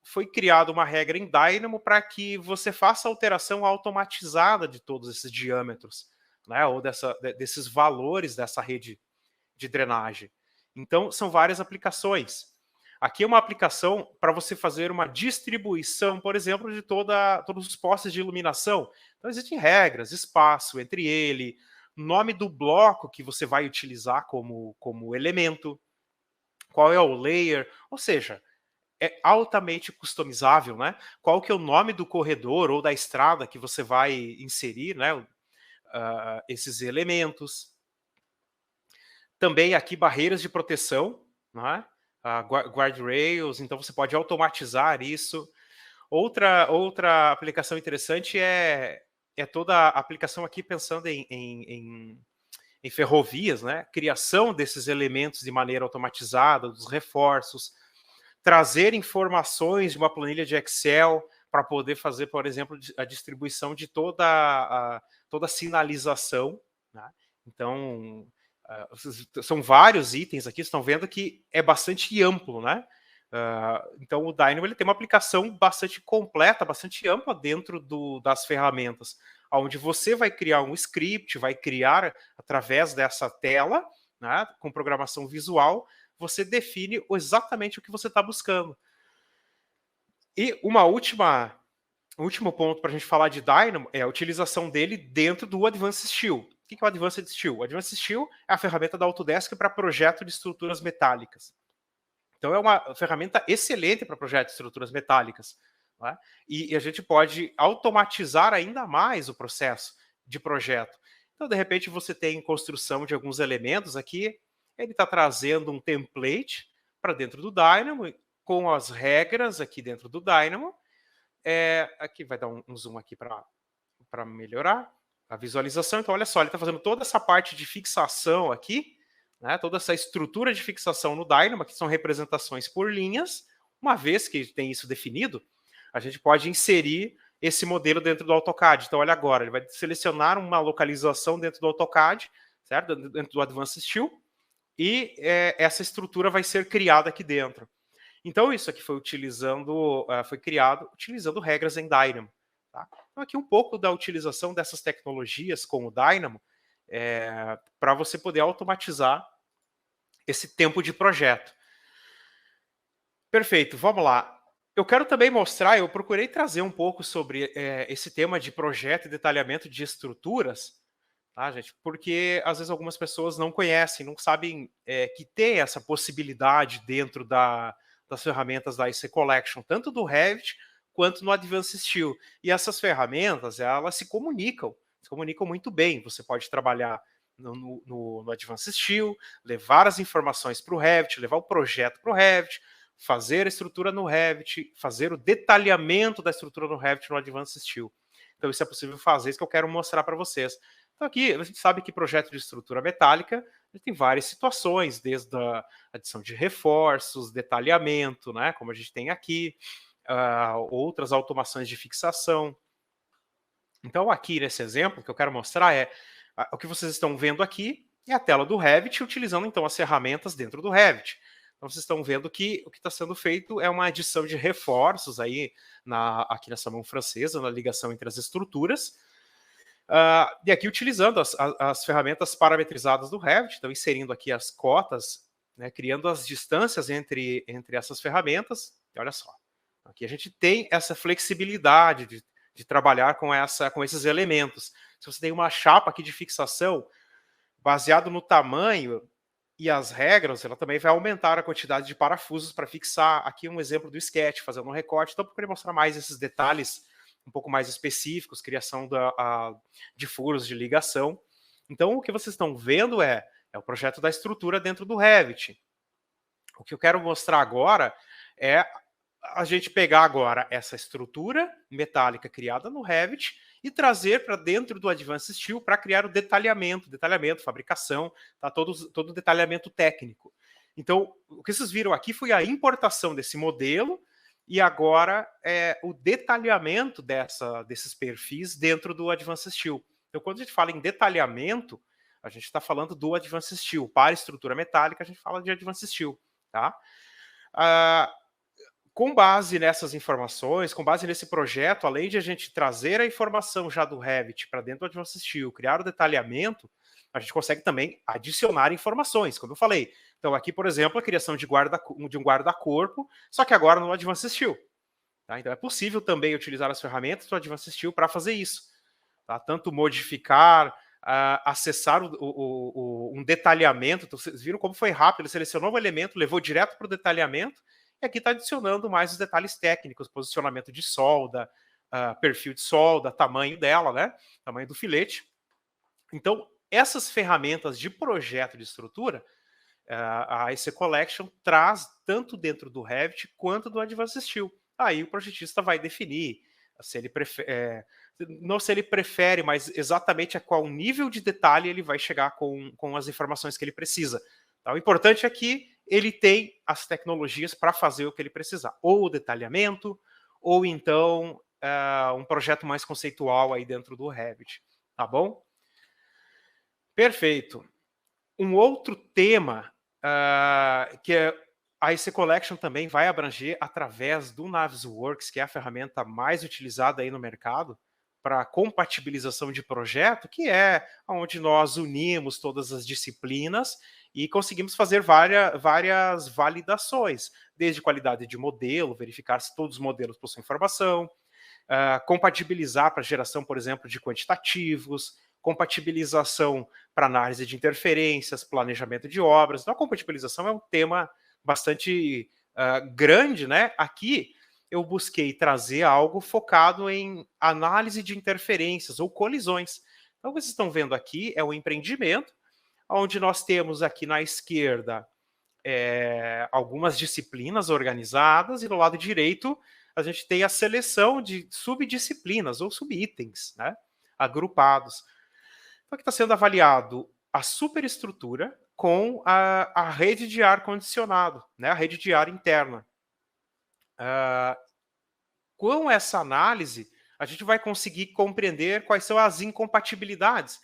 Speaker 4: foi criada uma regra em Dynamo para que você faça a alteração automatizada de todos esses diâmetros, né, ou desses valores dessa rede de drenagem. Então, são várias aplicações. Aqui é uma aplicação para você fazer uma distribuição, por exemplo, de todos os postes de iluminação. Então, existem regras, espaço entre ele, nome do bloco que você vai utilizar como elemento, qual é o layer, ou seja, é altamente customizável, né? Qual que é o nome do corredor ou da estrada que você vai inserir, né? Esses elementos. Também aqui barreiras de proteção, né? Guardrails, então você pode automatizar isso. Outra aplicação interessante é toda a aplicação aqui pensando em ferrovias, né? Criação desses elementos de maneira automatizada, dos reforços, trazer informações de uma planilha de Excel para poder fazer, por exemplo, a distribuição de toda a sinalização. Né? Então, São vários itens aqui, estão vendo que é bastante amplo, né? Então o Dynamo ele tem uma aplicação bastante completa, bastante ampla dentro das ferramentas, onde você vai criar um script, vai criar através dessa tela, né, com programação visual, você define exatamente o que você está buscando. E um último ponto para a gente falar de Dynamo é a utilização dele dentro do Advanced Steel. O que é o Advanced Steel? O Advanced Steel é a ferramenta da Autodesk para projeto de estruturas metálicas. Então, é uma ferramenta excelente para projeto de estruturas metálicas. Né? E a gente pode automatizar ainda mais o processo de projeto. Então, de repente, você tem construção de alguns elementos aqui, ele está trazendo um template para dentro do Dynamo, com as regras aqui dentro do Dynamo. Aqui vai dar um zoom aqui para melhorar a visualização. Então, olha só, ele está fazendo toda essa parte de fixação aqui, né, toda essa estrutura de fixação no Dynamo, que são representações por linhas. Uma vez que tem isso definido, a gente pode inserir esse modelo dentro do AutoCAD. Então, olha agora, ele vai selecionar uma localização dentro do AutoCAD, certo? Dentro do Advanced Steel, e essa estrutura vai ser criada aqui dentro. Então, isso aqui foi criado utilizando regras em Dynamo. Tá? Então, aqui um pouco da utilização dessas tecnologias com o Dynamo para você poder automatizar esse tempo de projeto. Perfeito, vamos lá. Eu quero também mostrar, eu procurei trazer um pouco sobre esse tema de projeto e detalhamento de estruturas, tá, gente? Porque às vezes algumas pessoas não conhecem, não sabem que tem essa possibilidade dentro das ferramentas da IC Collection, tanto do Revit quanto no Advanced Steel. E essas ferramentas, elas se comunicam muito bem. Você pode trabalhar no Advanced Steel, levar as informações para o Revit, levar o projeto para o Revit, fazer a estrutura no Revit, fazer o detalhamento da estrutura no Revit no Advanced Steel. Então isso é possível fazer, isso que eu quero mostrar para vocês. Então aqui, a gente sabe que projeto de estrutura metálica tem várias situações, desde a adição de reforços, detalhamento, né, como a gente tem aqui, outras automações de fixação. Então aqui nesse exemplo que eu quero mostrar o que vocês estão vendo aqui é a tela do Revit, utilizando então as ferramentas dentro do Revit. Então vocês estão vendo que o que está sendo feito é uma adição de reforços aí aqui nessa mão francesa, na ligação entre as estruturas. E aqui utilizando as ferramentas parametrizadas do Revit, então inserindo aqui as cotas, né, criando as distâncias entre essas ferramentas. E olha só, aqui a gente tem essa flexibilidade de trabalhar com esses elementos. Se você tem uma chapa aqui de fixação, baseado no tamanho e as regras, ela também vai aumentar a quantidade de parafusos para fixar. Aqui um exemplo do sketch, fazendo um recorte. Então, eu procurei mostrar mais esses detalhes um pouco mais específicos, criação de furos de ligação. Então, o que vocês estão vendo é o projeto da estrutura dentro do Revit. O que eu quero mostrar agora é a gente pegar agora essa estrutura metálica criada no Revit e trazer para dentro do Advanced Steel para criar o detalhamento, fabricação, tá? todo o detalhamento técnico. Então, o que vocês viram aqui foi a importação desse modelo e agora o detalhamento desses perfis dentro do Advanced Steel. Então, quando a gente fala em detalhamento, a gente está falando do Advanced Steel. Para estrutura metálica, a gente fala de Advanced Steel. Tá? Com base nessas informações, com base nesse projeto, além de a gente trazer a informação já do Revit para dentro do Advanced Steel, criar o detalhamento, a gente consegue também adicionar informações, como eu falei. Então aqui, por exemplo, a criação de um guarda-corpo, só que agora no Advanced Steel. Tá? Então é possível também utilizar as ferramentas do Advanced Steel para fazer isso. Tá? Tanto modificar, acessar um detalhamento. Então, vocês viram como foi rápido, ele selecionou um elemento, levou direto para o detalhamento, e aqui está adicionando mais os detalhes técnicos, posicionamento de solda, perfil de solda, tamanho dela, né? Tamanho do filete. Então, essas ferramentas de projeto de estrutura, a IC Collection traz tanto dentro do Revit quanto do Advanced Steel. Aí o projetista vai definir se ele prefere, não se ele prefere, mas exatamente a qual nível de detalhe ele vai chegar com as informações que ele precisa. Tá? O importante é que ele tem as tecnologias para fazer o que ele precisar, ou o detalhamento, ou então um projeto mais conceitual aí dentro do Revit, tá bom? Perfeito. Um outro tema que a IC Collection também vai abranger através do Navisworks, que é a ferramenta mais utilizada aí no mercado para compatibilização de projeto, que é onde nós unimos todas as disciplinas e conseguimos fazer várias validações, desde qualidade de modelo, verificar se todos os modelos possuem informação, compatibilizar para geração, por exemplo, de quantitativos, compatibilização para análise de interferências, planejamento de obras. Então, a compatibilização é um tema bastante grande, né? Aqui eu busquei trazer algo focado em análise de interferências ou colisões. Então, vocês estão vendo aqui, é um empreendimento, onde nós temos aqui na esquerda algumas disciplinas organizadas, e do lado direito a gente tem a seleção de subdisciplinas ou subitens, né, agrupados. Então, aqui está sendo avaliado a superestrutura com a rede de ar-condicionado, né, a rede de ar interna. Com essa análise, a gente vai conseguir compreender quais são as incompatibilidades.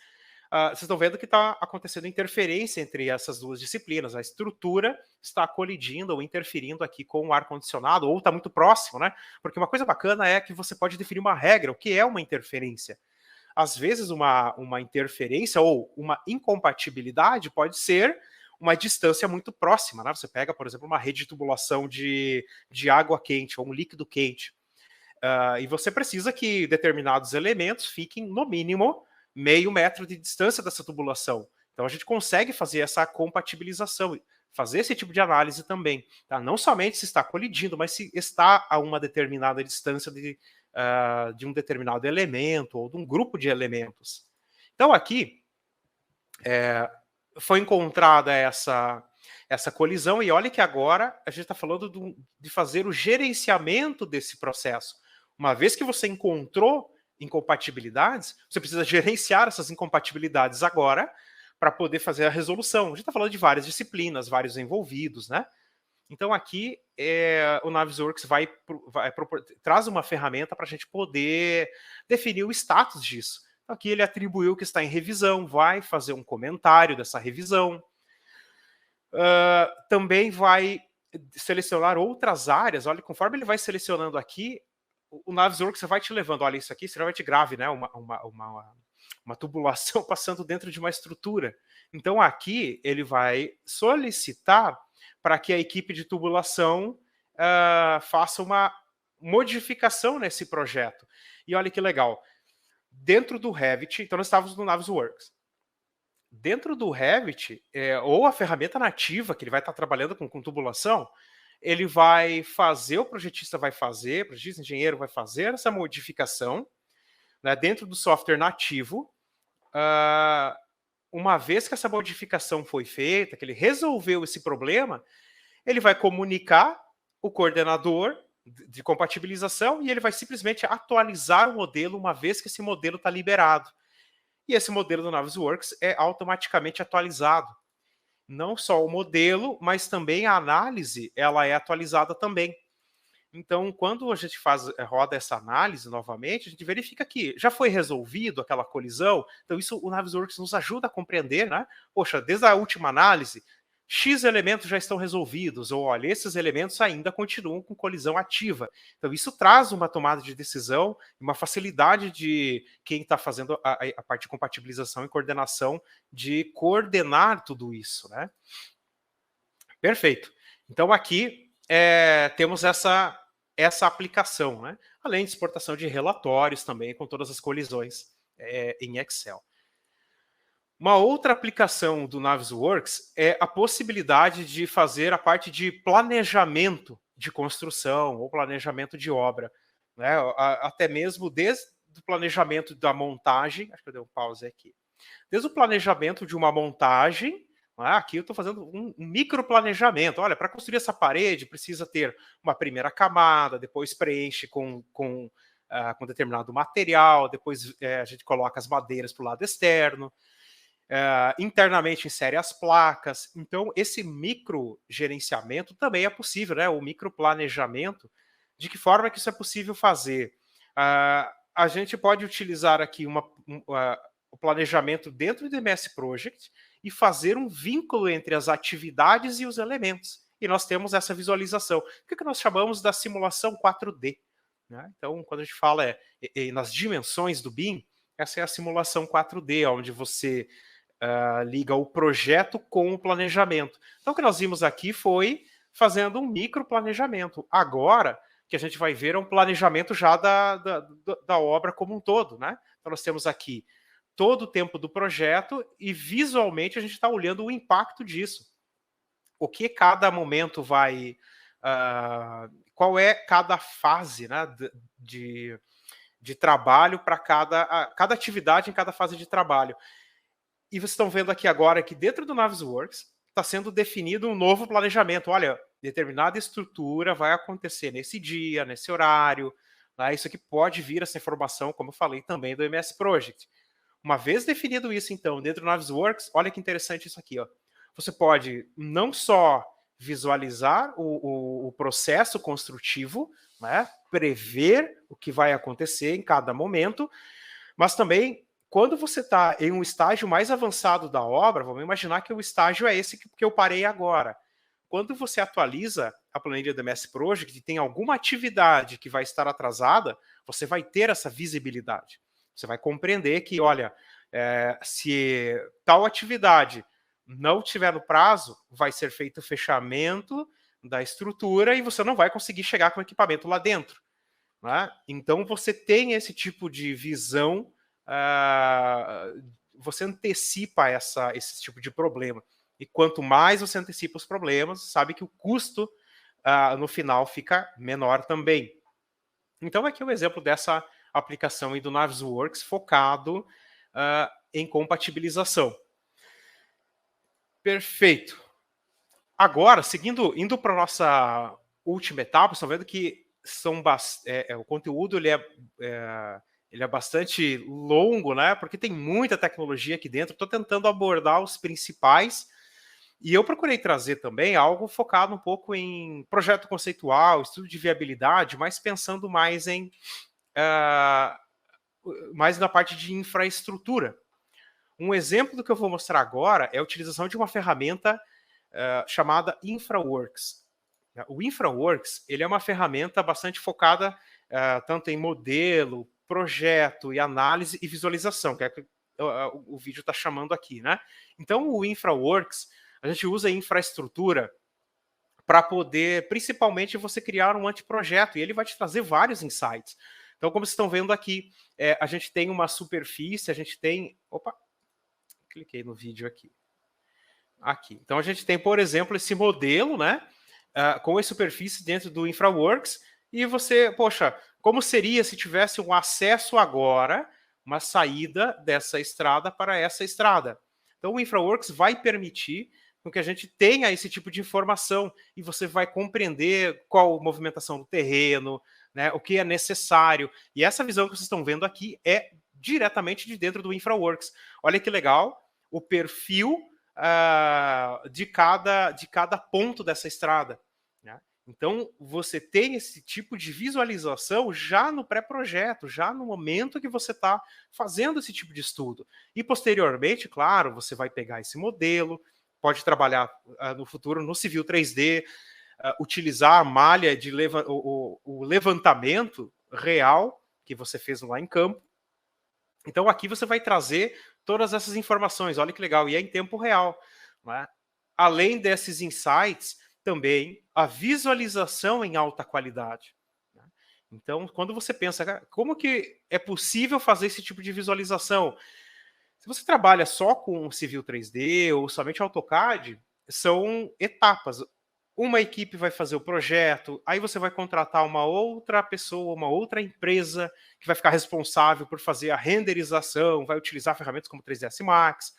Speaker 4: Vocês estão vendo que está acontecendo interferência entre essas duas disciplinas. A estrutura está colidindo ou interferindo aqui com o ar-condicionado, ou está muito próximo, né? Porque uma coisa bacana é que você pode definir uma regra, o que é uma interferência. Às vezes, uma interferência ou uma incompatibilidade pode ser uma distância muito próxima, né? Você pega, por exemplo, uma rede de tubulação de água quente ou um líquido quente. E você precisa que determinados elementos fiquem, no mínimo, meio metro de distância dessa tubulação. Então, a gente consegue fazer essa compatibilização, fazer esse tipo de análise também. Tá? Não somente se está colidindo, mas se está a uma determinada distância de um determinado elemento ou de um grupo de elementos. Então, aqui foi encontrada essa colisão, e olha que agora a gente está falando de fazer o gerenciamento desse processo. Uma vez que você encontrou incompatibilidades, você precisa gerenciar essas incompatibilidades agora para poder fazer a resolução. A gente está falando de várias disciplinas, vários envolvidos, né? Então aqui o Navisworks traz uma ferramenta para a gente poder definir o status disso. Então, aqui ele atribuiu que está em revisão, vai fazer um comentário dessa revisão. Também vai selecionar outras áreas. Olha, conforme ele vai selecionando aqui, o Navisworks vai te levando, olha isso aqui, extremamente grave, né? Uma tubulação passando dentro de uma estrutura. Então aqui ele vai solicitar para que a equipe de tubulação faça uma modificação nesse projeto. E olha que legal. Dentro do Revit, então nós estávamos no Navisworks. Dentro do Revit, ou a ferramenta nativa que ele vai estar trabalhando com tubulação, ele vai fazer, o projetista engenheiro vai fazer essa modificação, né, dentro do software nativo. Uma vez que essa modificação foi feita, que ele resolveu esse problema, ele vai comunicar o coordenador de compatibilização e ele vai simplesmente atualizar o modelo uma vez que esse modelo está liberado. E esse modelo do Navisworks é automaticamente atualizado. Não só o modelo, mas também a análise, ela é atualizada também. Então, quando a gente roda essa análise novamente, a gente verifica que já foi resolvido aquela colisão. Então, isso o Navisworks nos ajuda a compreender, né? Poxa, desde a última análise, X elementos já estão resolvidos, ou olha, esses elementos ainda continuam com colisão ativa. Então, isso traz uma tomada de decisão, uma facilidade de quem está fazendo a parte de compatibilização e coordenação de coordenar tudo isso, né? Perfeito. Então, aqui temos essa aplicação, né? Além de exportação de relatórios também, com todas as colisões em Excel. Uma outra aplicação do Navisworks é a possibilidade de fazer a parte de planejamento de construção ou planejamento de obra, né? Até mesmo desde o planejamento da montagem, acho que eu dei um pause aqui, desde o planejamento de uma montagem, né? Aqui eu estou fazendo um microplanejamento. Olha, para construir essa parede precisa ter uma primeira camada, depois preenche com determinado material, depois a gente coloca as madeiras para o lado externo, internamente insere as placas. Então, esse microgerenciamento também é possível, né? O microplanejamento. De que forma que isso é possível fazer? A gente pode utilizar aqui o planejamento dentro do MS Project e fazer um vínculo entre as atividades e os elementos. E nós temos essa visualização, que nós chamamos da simulação 4D. Né? Então, quando a gente fala nas dimensões do BIM, essa é a simulação 4D, onde você liga o projeto com o planejamento. Então, o que nós vimos aqui foi fazendo um microplanejamento. Agora, o que a gente vai ver é um planejamento já da obra como um todo. Né? Então, nós temos aqui todo o tempo do projeto e, visualmente, a gente está olhando o impacto disso. O que cada momento vai... qual é cada fase, né, de trabalho para cada atividade em cada fase de trabalho. E vocês estão vendo aqui agora que dentro do Navisworks está sendo definido um novo planejamento. Olha, determinada estrutura vai acontecer nesse dia, nesse horário. Né? Isso aqui pode vir essa informação, como eu falei, também do MS Project. Uma vez definido isso, então, dentro do Navisworks, olha que interessante isso aqui. Ó. Você pode não só visualizar o processo construtivo, né? Prever o que vai acontecer em cada momento, mas também, quando você está em um estágio mais avançado da obra, vamos imaginar que o estágio é esse que eu parei agora. Quando você atualiza a planilha do MS Project e tem alguma atividade que vai estar atrasada, você vai ter essa visibilidade. Você vai compreender que, olha, se tal atividade não tiver no prazo, vai ser feito o fechamento da estrutura e você não vai conseguir chegar com o equipamento lá dentro. Né? Então, você tem esse tipo de visão, você antecipa esse tipo de problema. E quanto mais você antecipa os problemas, sabe que o custo, no final, fica menor também. Então, aqui é o exemplo dessa aplicação aí do Navisworks focado em compatibilização. Perfeito. Agora, indo para a nossa última etapa, estão vendo que o conteúdo ele é bastante longo, né? Porque tem muita tecnologia aqui dentro. Estou tentando abordar os principais. E eu procurei trazer também algo focado um pouco em projeto conceitual, estudo de viabilidade, mas pensando mais mais na parte de infraestrutura. Um exemplo do que eu vou mostrar agora é a utilização de uma ferramenta chamada InfraWorks. O InfraWorks ele é uma ferramenta bastante focada tanto em modelo, projeto e análise e visualização, que é que o vídeo está chamando aqui. Né? Então, o InfraWorks, a gente usa a infraestrutura para poder, principalmente, você criar um anteprojeto, e ele vai te trazer vários insights. Então, como vocês estão vendo aqui, a gente tem uma superfície, a gente tem... Opa! Cliquei no vídeo aqui. Aqui. Então, a gente tem, por exemplo, esse modelo, né, com as superfícies dentro do InfraWorks, e você, poxa, como seria se tivesse um acesso agora, uma saída dessa estrada para essa estrada? Então, o InfraWorks vai permitir que a gente tenha esse tipo de informação, e você vai compreender qual a movimentação do terreno, né, o que é necessário. E essa visão que vocês estão vendo aqui é diretamente de dentro do InfraWorks. Olha que legal, o perfil de cada ponto dessa estrada. Né? Então, você tem esse tipo de visualização já no pré-projeto, já no momento que você está fazendo esse tipo de estudo. E, posteriormente, claro, você vai pegar esse modelo, pode trabalhar no futuro no Civil 3D, utilizar a malha de o levantamento real que você fez lá em campo. Então, aqui você vai trazer todas essas informações. Olha que legal. E é em tempo real. Né? Além desses insights, também a visualização em alta qualidade. Né? Então, quando você pensa, como que é possível fazer esse tipo de visualização? Se você trabalha só com Civil 3D ou somente AutoCAD, são etapas. Uma equipe vai fazer o projeto, aí você vai contratar uma outra pessoa, uma outra empresa que vai ficar responsável por fazer a renderização, vai utilizar ferramentas como 3ds Max.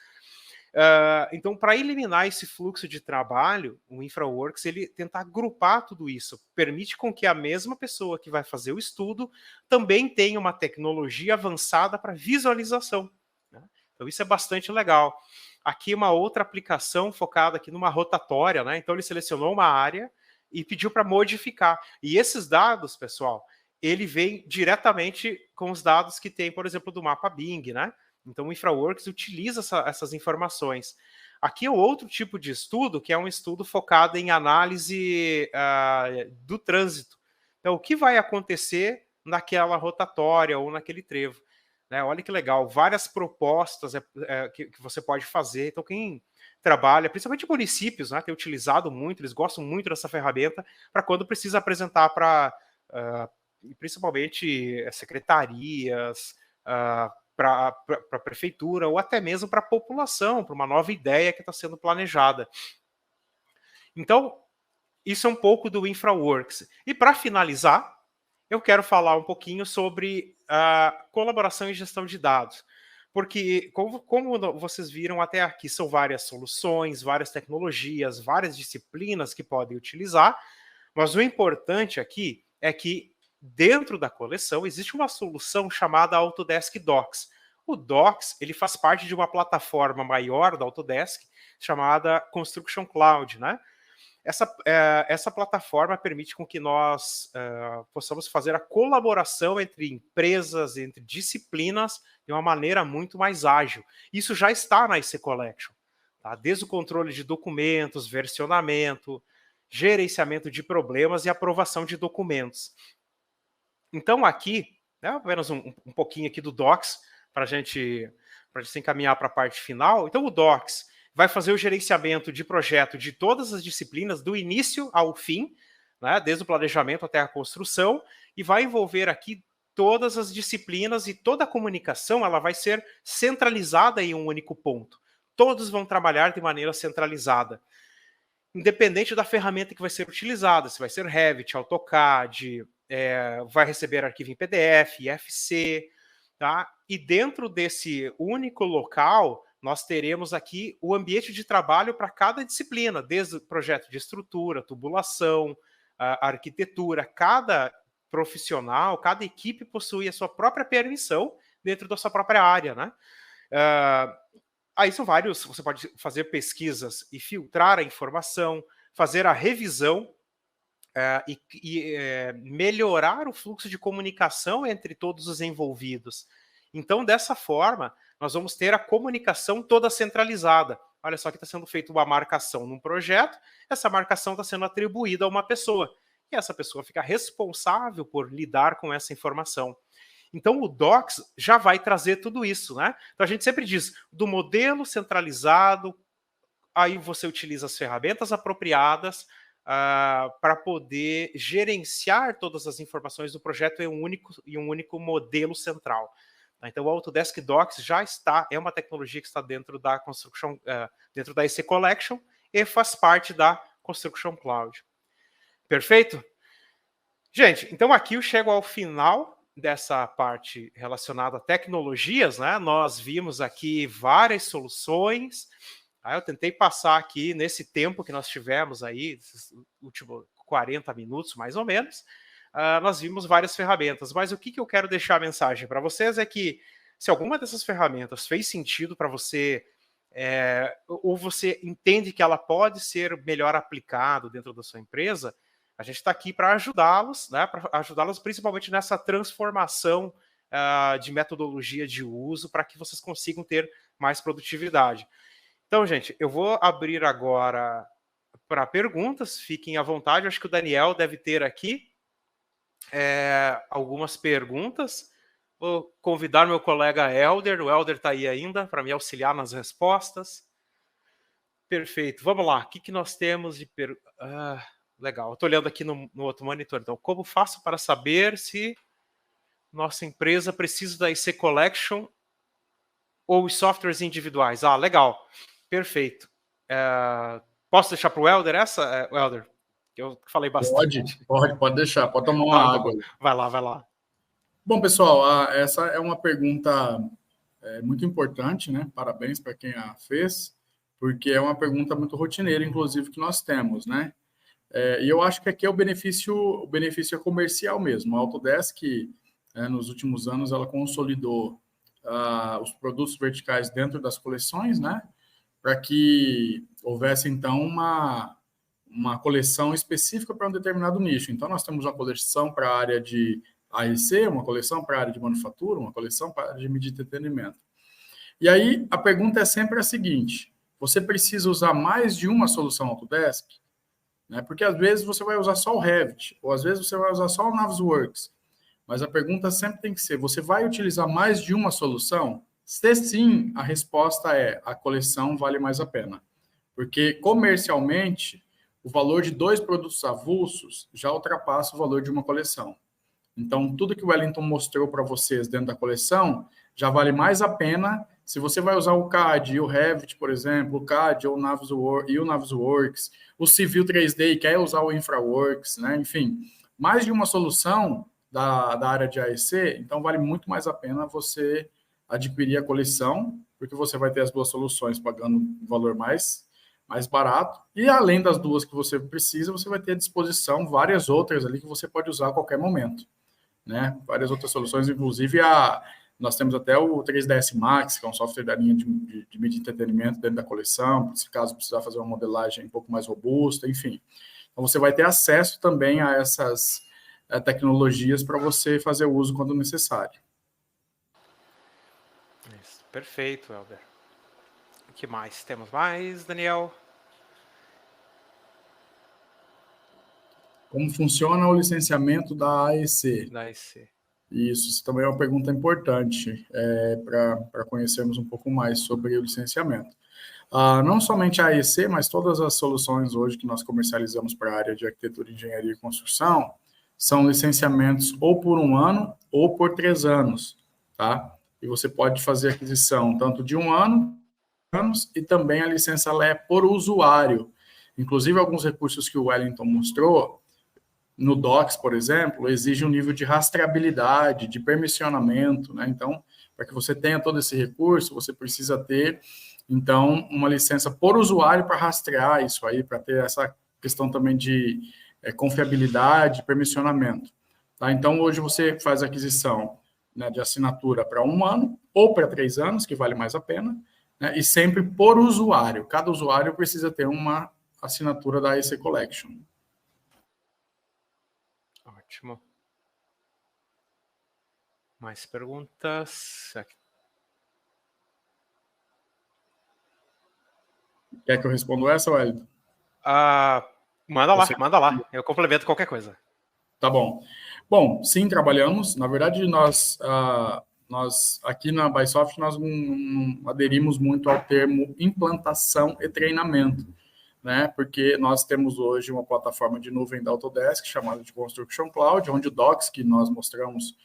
Speaker 4: Então, para eliminar esse fluxo de trabalho, o InfraWorks ele tenta agrupar tudo isso, permite com que a mesma pessoa que vai fazer o estudo também tenha uma tecnologia avançada para visualização. Né? Então, isso é bastante legal. Aqui uma outra aplicação focada aqui numa rotatória, né? Então ele selecionou uma área e pediu para modificar. E esses dados, pessoal, ele vem diretamente com os dados que tem, por exemplo, do mapa Bing, né? Então, o InfraWorks utiliza essas informações. Aqui é outro tipo de estudo, que é um estudo focado em análise do trânsito. Então, o que vai acontecer naquela rotatória ou naquele trevo? Né? Olha que legal, várias propostas que você pode fazer. Então, quem trabalha, principalmente municípios, né, tem utilizado muito, eles gostam muito dessa ferramenta para quando precisa apresentar para, principalmente, secretarias, para a prefeitura ou até mesmo para a população, para uma nova ideia que está sendo planejada. Então, isso é um pouco do InfraWorks. E para finalizar, eu quero falar um pouquinho sobre a colaboração e gestão de dados. Porque, como vocês viram até aqui, são várias soluções, várias tecnologias, várias disciplinas que podem utilizar, mas o importante aqui é que dentro da coleção existe uma solução chamada Autodesk Docs. O Docs ele faz parte de uma plataforma maior da Autodesk chamada Construction Cloud, né? Essa plataforma permite com que nós possamos fazer a colaboração entre empresas, entre disciplinas, de uma maneira muito mais ágil. Isso já está na IC Collection, tá? Desde o controle de documentos, versionamento, gerenciamento de problemas e aprovação de documentos. Então, aqui, né, apenas um pouquinho aqui do Docs, para a gente se encaminhar para a parte final. Então, o Docs vai fazer o gerenciamento de projeto de todas as disciplinas, do início ao fim, né, desde o planejamento até a construção, e vai envolver aqui todas as disciplinas e toda a comunicação ela vai ser centralizada em um único ponto. Todos vão trabalhar de maneira centralizada, independente da ferramenta que vai ser utilizada, se vai ser Revit, AutoCAD, vai receber arquivo em PDF, IFC, tá? E dentro desse único local, nós teremos aqui o ambiente de trabalho para cada disciplina, desde o projeto de estrutura, tubulação, a arquitetura. Cada profissional, cada equipe possui a sua própria permissão dentro da sua própria área, né? Aí são vários, você pode fazer pesquisas e filtrar a informação, fazer a revisão melhorar o fluxo de comunicação entre todos os envolvidos. Então, dessa forma, nós vamos ter a comunicação toda centralizada. Olha só que está sendo feita uma marcação num projeto, essa marcação está sendo atribuída a uma pessoa, e essa pessoa fica responsável por lidar com essa informação. Então, o Docs já vai trazer tudo isso, né? Então, a gente sempre diz, do modelo centralizado, aí você utiliza as ferramentas apropriadas para poder gerenciar todas as informações do projeto em um único modelo central. Então, o Autodesk Docs já está, é uma tecnologia que está dentro da Construction, dentro da IC Collection e faz parte da Construction Cloud. Perfeito? Gente, então aqui eu chego ao final dessa parte relacionada a tecnologias, né? Nós vimos aqui várias soluções. Eu tentei passar aqui nesse tempo que nós tivemos aí, esses últimos 40 minutos, mais ou menos, nós vimos várias ferramentas, mas o que eu quero deixar a mensagem para vocês é que se alguma dessas ferramentas fez sentido para você, ou você entende que ela pode ser melhor aplicada dentro da sua empresa, a gente está aqui para ajudá-los, né, para ajudá-los principalmente nessa transformação de metodologia de uso para que vocês consigam ter mais produtividade. Então, gente, eu vou abrir agora para perguntas, fiquem à vontade, eu acho que o Daniel deve ter aqui algumas perguntas. Vou convidar meu colega Helder, o Helder está aí ainda, para me auxiliar nas respostas. Perfeito, vamos lá, o que nós temos de legal, eu estou olhando aqui no outro monitor, então, como faço para saber se nossa empresa precisa da IC Collection ou os softwares individuais? Legal, perfeito. Posso deixar para o Helder essa, Helder? Eu falei bastante.
Speaker 3: Pode deixar, pode tomar uma água.
Speaker 4: Vai lá.
Speaker 3: Bom, pessoal, essa é uma pergunta muito importante, né? Parabéns para quem a fez, porque é uma pergunta muito rotineira, inclusive, que nós temos, né? E eu acho que aqui o benefício é comercial mesmo. A Autodesk, nos últimos anos, ela consolidou os produtos verticais dentro das coleções, né? Para que houvesse, então, uma coleção específica para um determinado nicho. Então, nós temos uma coleção para a área de AEC, uma coleção para a área de manufatura, uma coleção para a área de mídia de entretenimento. E aí, a pergunta é sempre a seguinte, você precisa usar mais de uma solução Autodesk? Né? Porque às vezes você vai usar só o Revit, ou às vezes você vai usar só o Navisworks. Mas a pergunta sempre tem que ser, você vai utilizar mais de uma solução? Se sim, a resposta é, a coleção vale mais a pena. Porque comercialmente, o valor de 2 produtos avulsos já ultrapassa o valor de uma coleção. Então, tudo que o Wellington mostrou para vocês dentro da coleção já vale mais a pena se você vai usar o CAD e o Revit, por exemplo, o CAD ou o Navisworks, o Civil 3D e quer usar o InfraWorks, né? Enfim, mais de uma solução da área de AEC, então vale muito mais a pena você adquirir a coleção, porque você vai ter as duas soluções pagando um valor mais barato, e além das duas que você precisa, você vai ter à disposição várias outras ali que você pode usar a qualquer momento, né? Várias outras soluções, inclusive nós temos até o 3ds Max, que é um software da linha de mídia de entretenimento dentro da coleção, se caso precisar fazer uma modelagem um pouco mais robusta, enfim. Então, você vai ter acesso também a essas tecnologias para você fazer o uso quando necessário.
Speaker 4: Isso, perfeito, Helder. O que mais? Temos mais, Daniel?
Speaker 3: Como funciona o licenciamento da AEC?
Speaker 4: Da AEC.
Speaker 3: Isso também é uma pergunta importante para conhecermos um pouco mais sobre o licenciamento. Não somente a AEC, mas todas as soluções hoje que nós comercializamos para a área de arquitetura, engenharia e construção são licenciamentos ou por 1 ano ou por 3 anos, tá? E você pode fazer aquisição tanto de 1 ano, anos, e também a licença ela é por usuário. Inclusive, alguns recursos que o Wellington mostrou, no Docs, por exemplo, exige um nível de rastreabilidade, de permissionamento, né? Então, para que você tenha todo esse recurso, você precisa ter, então, uma licença por usuário para rastrear isso aí, para ter essa questão também de confiabilidade, permissionamento. Tá? Então, hoje você faz aquisição, né, de assinatura para 1 ano ou para 3 anos, que vale mais a pena, né, e sempre por usuário. Cada usuário precisa ter uma assinatura da AEC Collection.
Speaker 4: Ótimo. Mais perguntas?
Speaker 3: Quer que eu responda essa, Wellington?
Speaker 4: Manda lá. Eu complemento qualquer coisa.
Speaker 3: Tá bom. Bom, sim, trabalhamos. Na verdade, nós aqui na Bysoft, nós não aderimos muito ao termo implantação e treinamento, né? Porque nós temos hoje uma plataforma de nuvem da Autodesk chamada de Construction Cloud, onde o Docs, que nós mostramos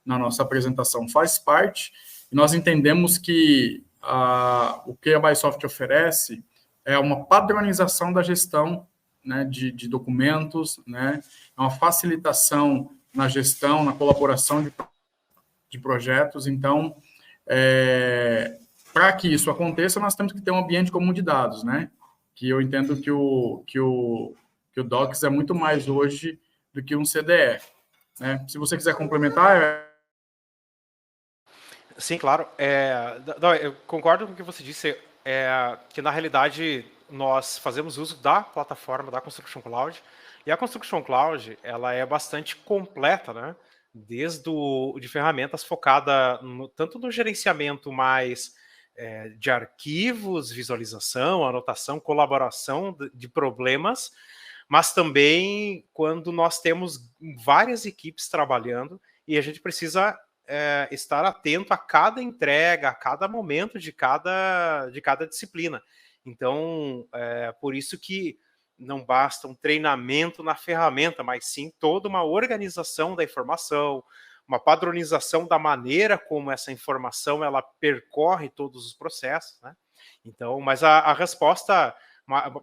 Speaker 3: na nossa apresentação, faz parte. E nós entendemos que o que a Bysoft oferece é uma padronização da gestão, né, de documentos, né, uma facilitação na gestão, na colaboração de projetos. Então, para que isso aconteça, nós temos que ter um ambiente comum de dados, né? Que eu entendo que o Docs é muito mais hoje do que um CDE. Né? Se você quiser complementar...
Speaker 4: Sim, claro. Eu concordo com o que você disse, que na realidade nós fazemos uso da plataforma da Construction Cloud, e a Construction Cloud ela é bastante completa, né? Desde de ferramentas focada tanto no gerenciamento mais de arquivos, visualização, anotação, colaboração de problemas, mas também quando nós temos várias equipes trabalhando e a gente precisa estar atento a cada entrega, a cada momento de cada disciplina. Então, por isso que não basta um treinamento na ferramenta, mas sim toda uma organização da informação, uma padronização da maneira como essa informação ela percorre todos os processos, né? Então, mas a resposta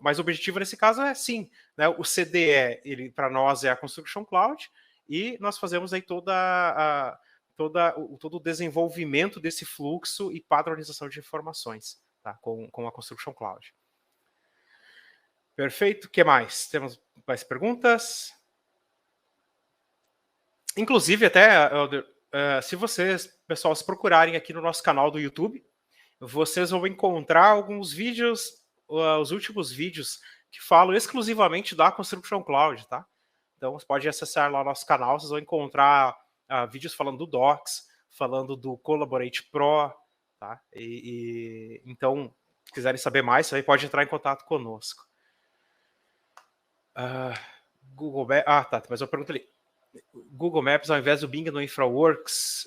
Speaker 4: mais objetiva nesse caso é sim, né? O CDE, ele para nós é a Construction Cloud, e nós fazemos aí todo o desenvolvimento desse fluxo e padronização de informações, tá? Com a Construction Cloud. Perfeito. O que mais? Temos mais perguntas? Inclusive, até, se vocês, pessoal, se procurarem aqui no nosso canal do YouTube, vocês vão encontrar alguns vídeos, os últimos vídeos que falam exclusivamente da Construction Cloud, tá? Então, você pode acessar lá o nosso canal, vocês vão encontrar vídeos falando do Docs, falando do Collaborate Pro, tá? Então, se quiserem saber mais, você pode entrar em contato conosco. Google Maps, tá, mas eu pergunto ali. Google Maps ao invés do Bing no InfraWorks?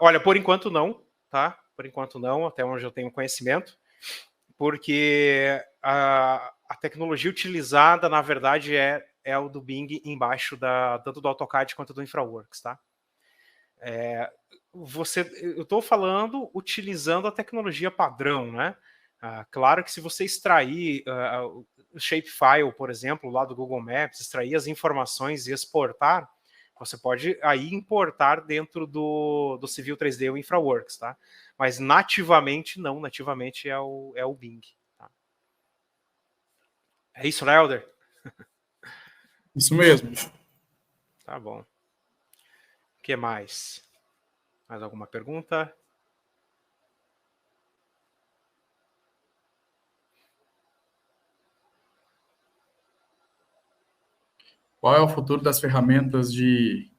Speaker 4: Olha, por enquanto não, tá? Por enquanto não, até onde eu tenho conhecimento, porque a tecnologia utilizada, na verdade, é o do Bing embaixo tanto do AutoCAD quanto do InfraWorks, tá? Eu estou falando utilizando a tecnologia padrão, né? Claro que se você extrair o shapefile, por exemplo, lá do Google Maps, extrair as informações e exportar, você pode aí importar dentro do Civil 3D ou InfraWorks, tá? Mas nativamente não, nativamente é o Bing. Tá? É isso, né, Helder?
Speaker 3: Isso mesmo.
Speaker 4: Tá bom. O que mais? Mais alguma pergunta?
Speaker 3: Qual é o futuro das ferramentas de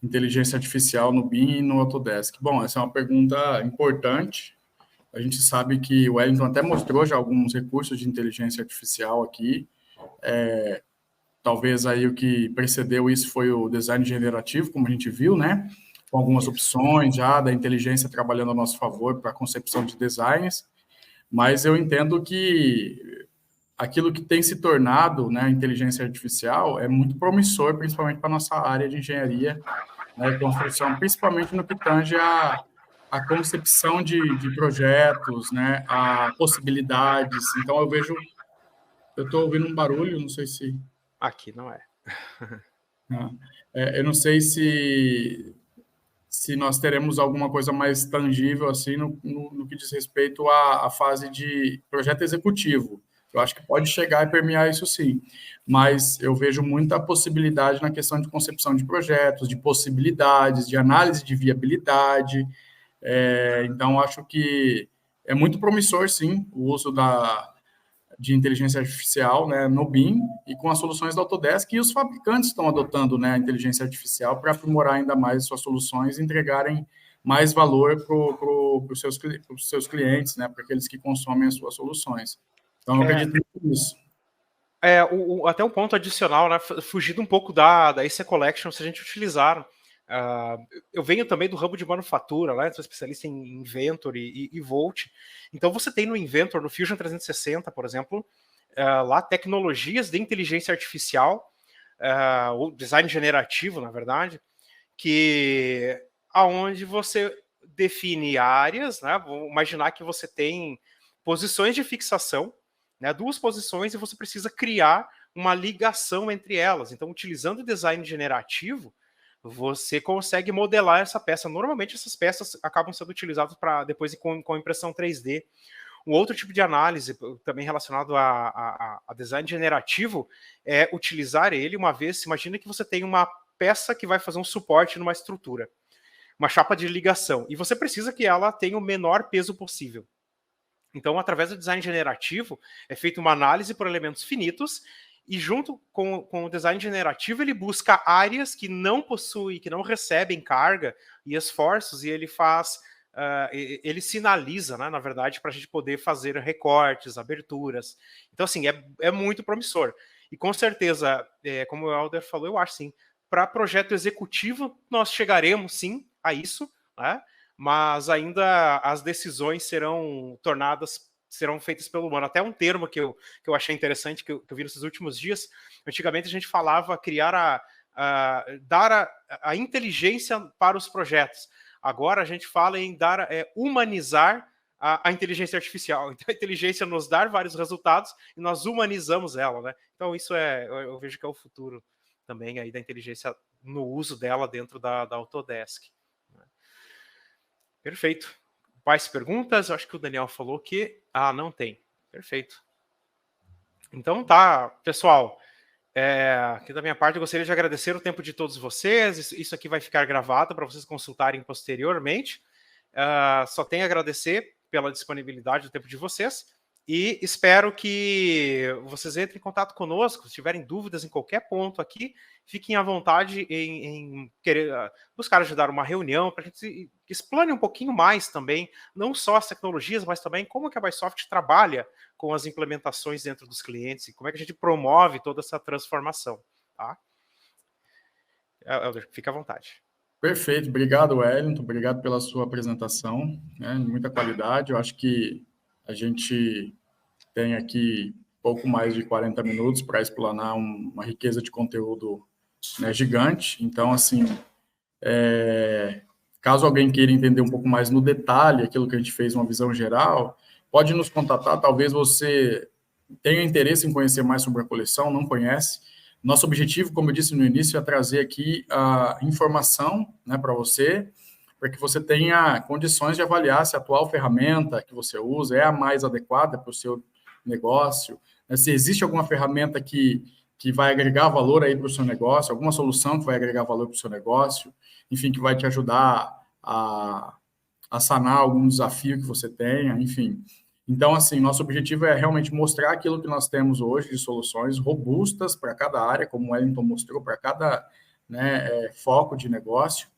Speaker 3: inteligência artificial no BIM e no Autodesk? Bom, essa é uma pergunta importante. A gente sabe que o Wellington até mostrou já alguns recursos de inteligência artificial aqui. Talvez aí o que precedeu isso foi o design generativo, como a gente viu, né? Com algumas opções já da inteligência trabalhando a nosso favor para a concepção de designs. Mas eu entendo que aquilo que tem se tornado, né, a inteligência artificial é muito promissor, principalmente para a nossa área de engenharia, né, e construção, principalmente no que tange a concepção de projetos, né, a possibilidades. Então, eu estou ouvindo um barulho, não sei se...
Speaker 4: Aqui não é.
Speaker 3: Eu não sei se nós teremos alguma coisa mais tangível assim no que diz respeito à fase de projeto executivo. Eu acho que pode chegar e permear isso sim, mas eu vejo muita possibilidade na questão de concepção de projetos, de possibilidades, de análise de viabilidade. Então, acho que é muito promissor, sim, o uso de inteligência artificial, né, no BIM e com as soluções da Autodesk, e os fabricantes estão adotando, né, a inteligência artificial para aprimorar ainda mais suas soluções e entregarem mais valor para os seus clientes, né, para aqueles que consomem as suas soluções. Então, eu acredito nisso.
Speaker 4: Até um ponto adicional, né, fugindo um pouco da EC Collection, se a gente utilizar. Eu venho também do ramo de manufatura, né, sou especialista em Inventor e Volt. Então, você tem no Inventor, no Fusion 360, por exemplo, lá tecnologias de inteligência artificial, ou design generativo, na verdade, aonde você define áreas, né, vou imaginar que você tem posições de fixação, né, 2 posições, e você precisa criar uma ligação entre elas. Então, utilizando o design generativo, você consegue modelar essa peça. Normalmente, essas peças acabam sendo utilizadas para depois com impressão 3D. Um outro tipo de análise, também relacionado a design generativo, é utilizar ele uma vez. Imagina que você tem uma peça que vai fazer um suporte numa estrutura, uma chapa de ligação, e você precisa que ela tenha o menor peso possível. Então, através do design generativo, é feita uma análise por elementos finitos, e junto com o design generativo, ele busca áreas que não possuem, que não recebem carga e esforços, e ele faz, ele sinaliza, né, na verdade, para a gente poder fazer recortes, aberturas. Então, assim, é muito promissor. E com certeza, como o Helder falou, eu acho sim, para projeto executivo, nós chegaremos sim a isso, né? Mas ainda as decisões serão feitas pelo humano. Até um termo que eu achei interessante, que eu vi nesses últimos dias. Antigamente a gente falava dar a inteligência para os projetos. Agora a gente fala em humanizar a inteligência artificial. Então a inteligência nos dá vários resultados e nós humanizamos ela, né? Então isso eu vejo que é o futuro também aí da inteligência no uso dela dentro da Autodesk. Perfeito. Mais perguntas? Eu acho que o Daniel falou que... não tem. Perfeito. Então tá, pessoal. Aqui da minha parte, eu gostaria de agradecer o tempo de todos vocês. Isso aqui vai ficar gravado para vocês consultarem posteriormente. Só tenho a agradecer pela disponibilidade do tempo de vocês. E espero que vocês entrem em contato conosco, se tiverem dúvidas em qualquer ponto aqui, fiquem à vontade em querer buscar ajudar uma reunião para a gente explane um pouquinho mais também, não só as tecnologias, mas também como que a Bysoft trabalha com as implementações dentro dos clientes e como é que a gente promove toda essa transformação. Tá? Helder, fica à vontade.
Speaker 3: Perfeito, obrigado, Wellington, obrigado pela sua apresentação, né, muita qualidade. Eu acho que a gente tem aqui pouco mais de 40 minutos para explanar uma riqueza de conteúdo, né, gigante. Então, assim, caso alguém queira entender um pouco mais no detalhe aquilo que a gente fez, uma visão geral, pode nos contatar. Talvez você tenha interesse em conhecer mais sobre a coleção, não conhece. Nosso objetivo, como eu disse no início, é trazer aqui a informação, né, para você, para que você tenha condições de avaliar se a atual ferramenta que você usa é a mais adequada para o seu negócio, né, se existe alguma ferramenta que vai agregar valor aí para o seu negócio, alguma solução que vai agregar valor para o seu negócio, enfim, que vai te ajudar a sanar algum desafio que você tenha, enfim. Então, assim, nosso objetivo é realmente mostrar aquilo que nós temos hoje de soluções robustas para cada área, como o Wellington mostrou, para cada, né, foco de negócio,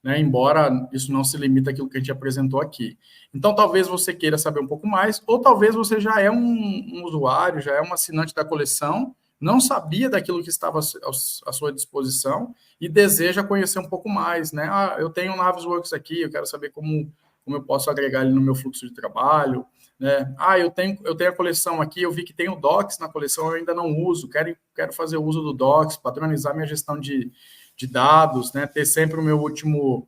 Speaker 3: né, embora isso não se limite àquilo que a gente apresentou aqui. Então, talvez você queira saber um pouco mais, ou talvez você já é um usuário, já é um assinante da coleção, não sabia daquilo que estava à sua disposição e deseja conhecer um pouco mais, né? Ah, eu tenho um Navisworks aqui, eu quero saber como eu posso agregar ele no meu fluxo de trabalho, né? Ah, eu tenho a coleção aqui, eu vi que tem o Docs na coleção, eu ainda não uso, quero fazer o uso do Docs, padronizar minha gestão de dados, né? Ter sempre o meu último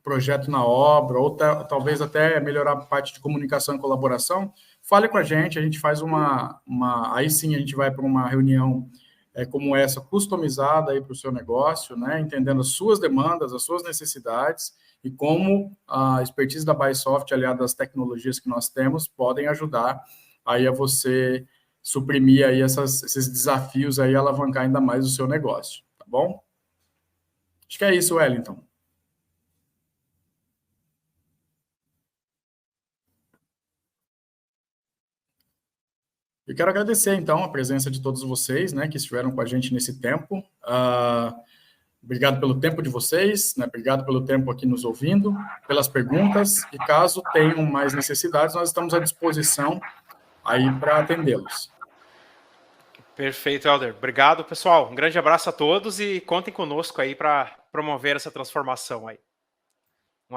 Speaker 3: projeto na obra, ou talvez até melhorar a parte de comunicação e colaboração. Fale com a gente faz aí sim a gente vai para uma reunião como essa, customizada aí para o seu negócio, né? Entendendo as suas demandas, as suas necessidades, e como a expertise da Bysoft, aliada às tecnologias que nós temos, podem ajudar aí a você suprimir aí esses desafios aí, alavancar ainda mais o seu negócio, tá bom? Acho que é isso, Wellington. Eu quero agradecer, então, a presença de todos vocês, né, que estiveram com a gente nesse tempo. Obrigado pelo tempo de vocês, né? Obrigado pelo tempo aqui nos ouvindo, pelas perguntas, e caso tenham mais necessidades, nós estamos à disposição aí para atendê-los.
Speaker 4: Perfeito, Helder. Obrigado, pessoal. Um grande abraço a todos e contem conosco aí para promover essa transformação aí.